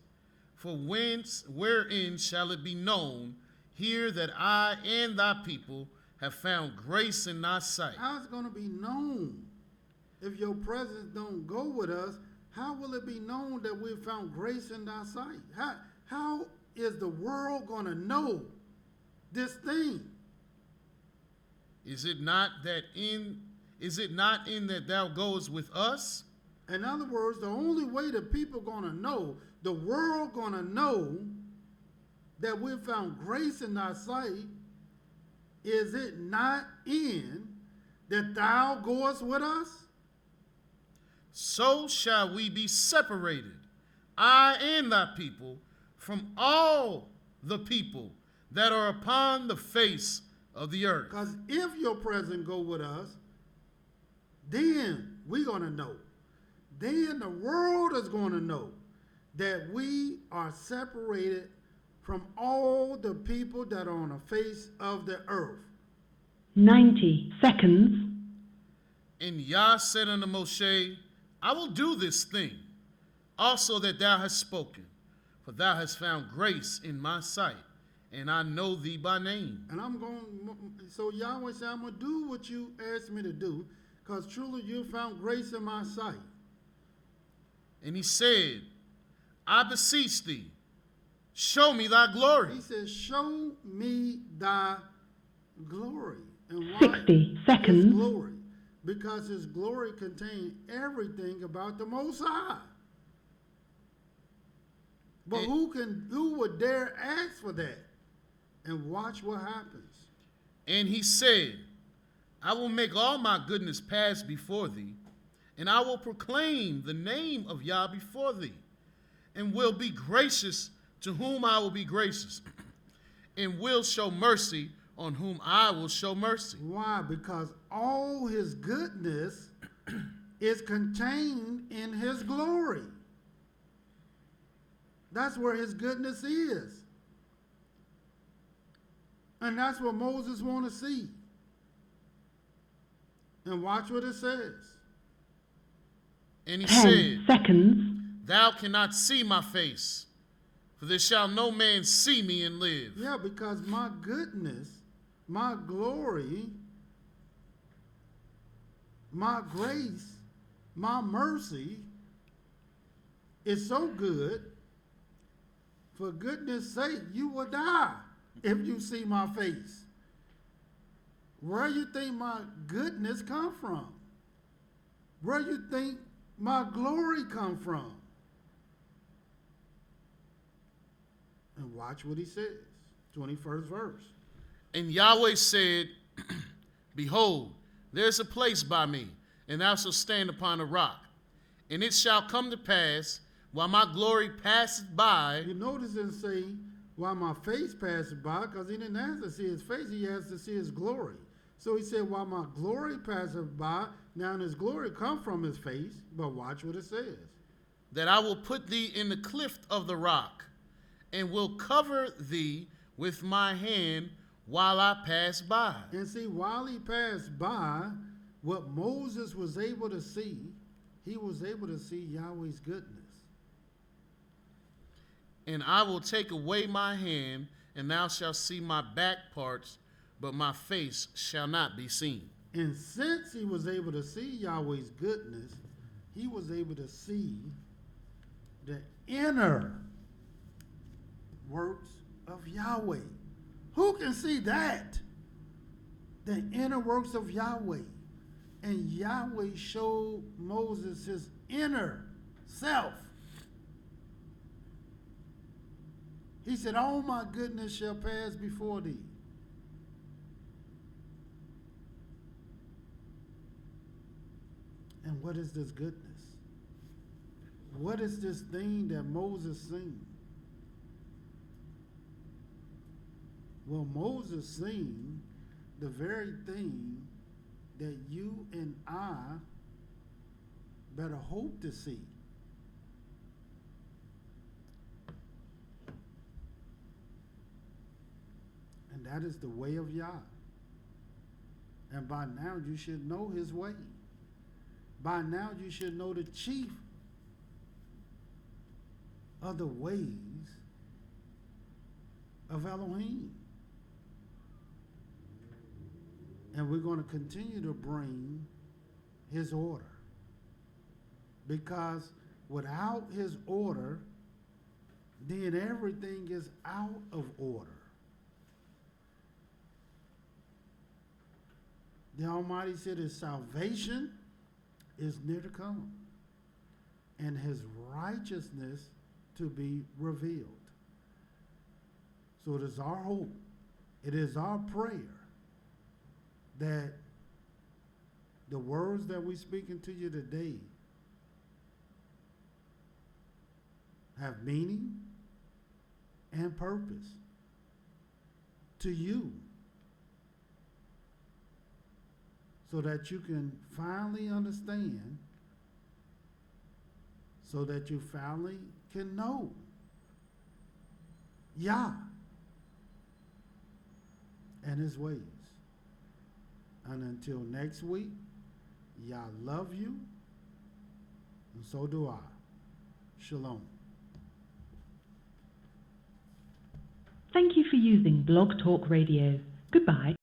For wherein shall it be known here that I and thy people have found grace in thy sight? How's it going to be known? If your presence don't go with us, how will it be known that we've found grace in thy sight? How is the world going to know this thing. Is it not in that thou goest with us? In other words, the only way the people going to know, the world going to know that we found grace in thy sight, is it not in that thou goest with us? So shall we be separated, I and thy people, from all the people that are upon the face of the earth. Because if your presence go with us, then we're going to know. Then the world is going to know that we are separated from all the people that are on the face of the earth. 90 seconds. And Yah said unto Moshe, I will do this thing, also that thou hast spoken, for thou hast found grace in my sight, and I know thee by name. And so Yahweh said, I'm going to do what you asked me to do, because truly you found grace in my sight. And he said, I beseech thee, show me thy glory. He said, show me thy glory. And why 60 seconds. His glory? Because his glory contained everything about the Most High. But who would dare ask for that? And watch what happens. And he said, I will make all my goodness pass before thee, and I will proclaim the name of Yah before thee, and will be gracious to whom I will be gracious, and will show mercy on whom I will show mercy. Why? Because all his goodness is contained in his glory. That's where his goodness is. And that's what Moses want to see. And watch what it says. And he 10 said, seconds. Thou cannot see my face, for there shall no man see me and live. Yeah, because my goodness, my glory, my grace, my mercy is so good. For goodness sake, you will die if you see my face. Where you think my goodness come from? Where you think my glory come from? And watch what he says. 21st verse. And Yahweh said, Behold, there is a place by me, and thou shalt stand upon a rock. And it shall come to pass, while my glory passeth by. You notice it say, while my face passes by, because he didn't ask to see his face, he asked to see his glory. So he said, while my glory passes by, now his glory come from his face, but watch what it says. That I will put thee in the cleft of the rock, and will cover thee with my hand while I pass by. And see, while he passed by, what Moses was able to see, he was able to see Yahweh's goodness. And I will take away my hand, and thou shalt see my back parts, but my face shall not be seen. And since he was able to see Yahweh's goodness, he was able to see the inner works of Yahweh. Who can see that? The inner works of Yahweh. And Yahweh showed Moses his inner self. He said, all my goodness shall pass before thee. And what is this goodness? What is this thing that Moses seen? Well, Moses seen the very thing that you and I better hope to see. And that is the way of Yah. And by now you should know his way. By now you should know the chief of the ways of Elohim. And we're going to continue to bring his order. Because without his order, then everything is out of order. The Almighty said his salvation is near to come, and his righteousness to be revealed. So it is our hope, it is our prayer that the words that we speaking to you today have meaning and purpose to you, so that you can finally understand, so that you finally can know Yah and his ways. And until next week, Yah love you, and so do I. Shalom. Thank you for using Blog Talk Radio. Goodbye.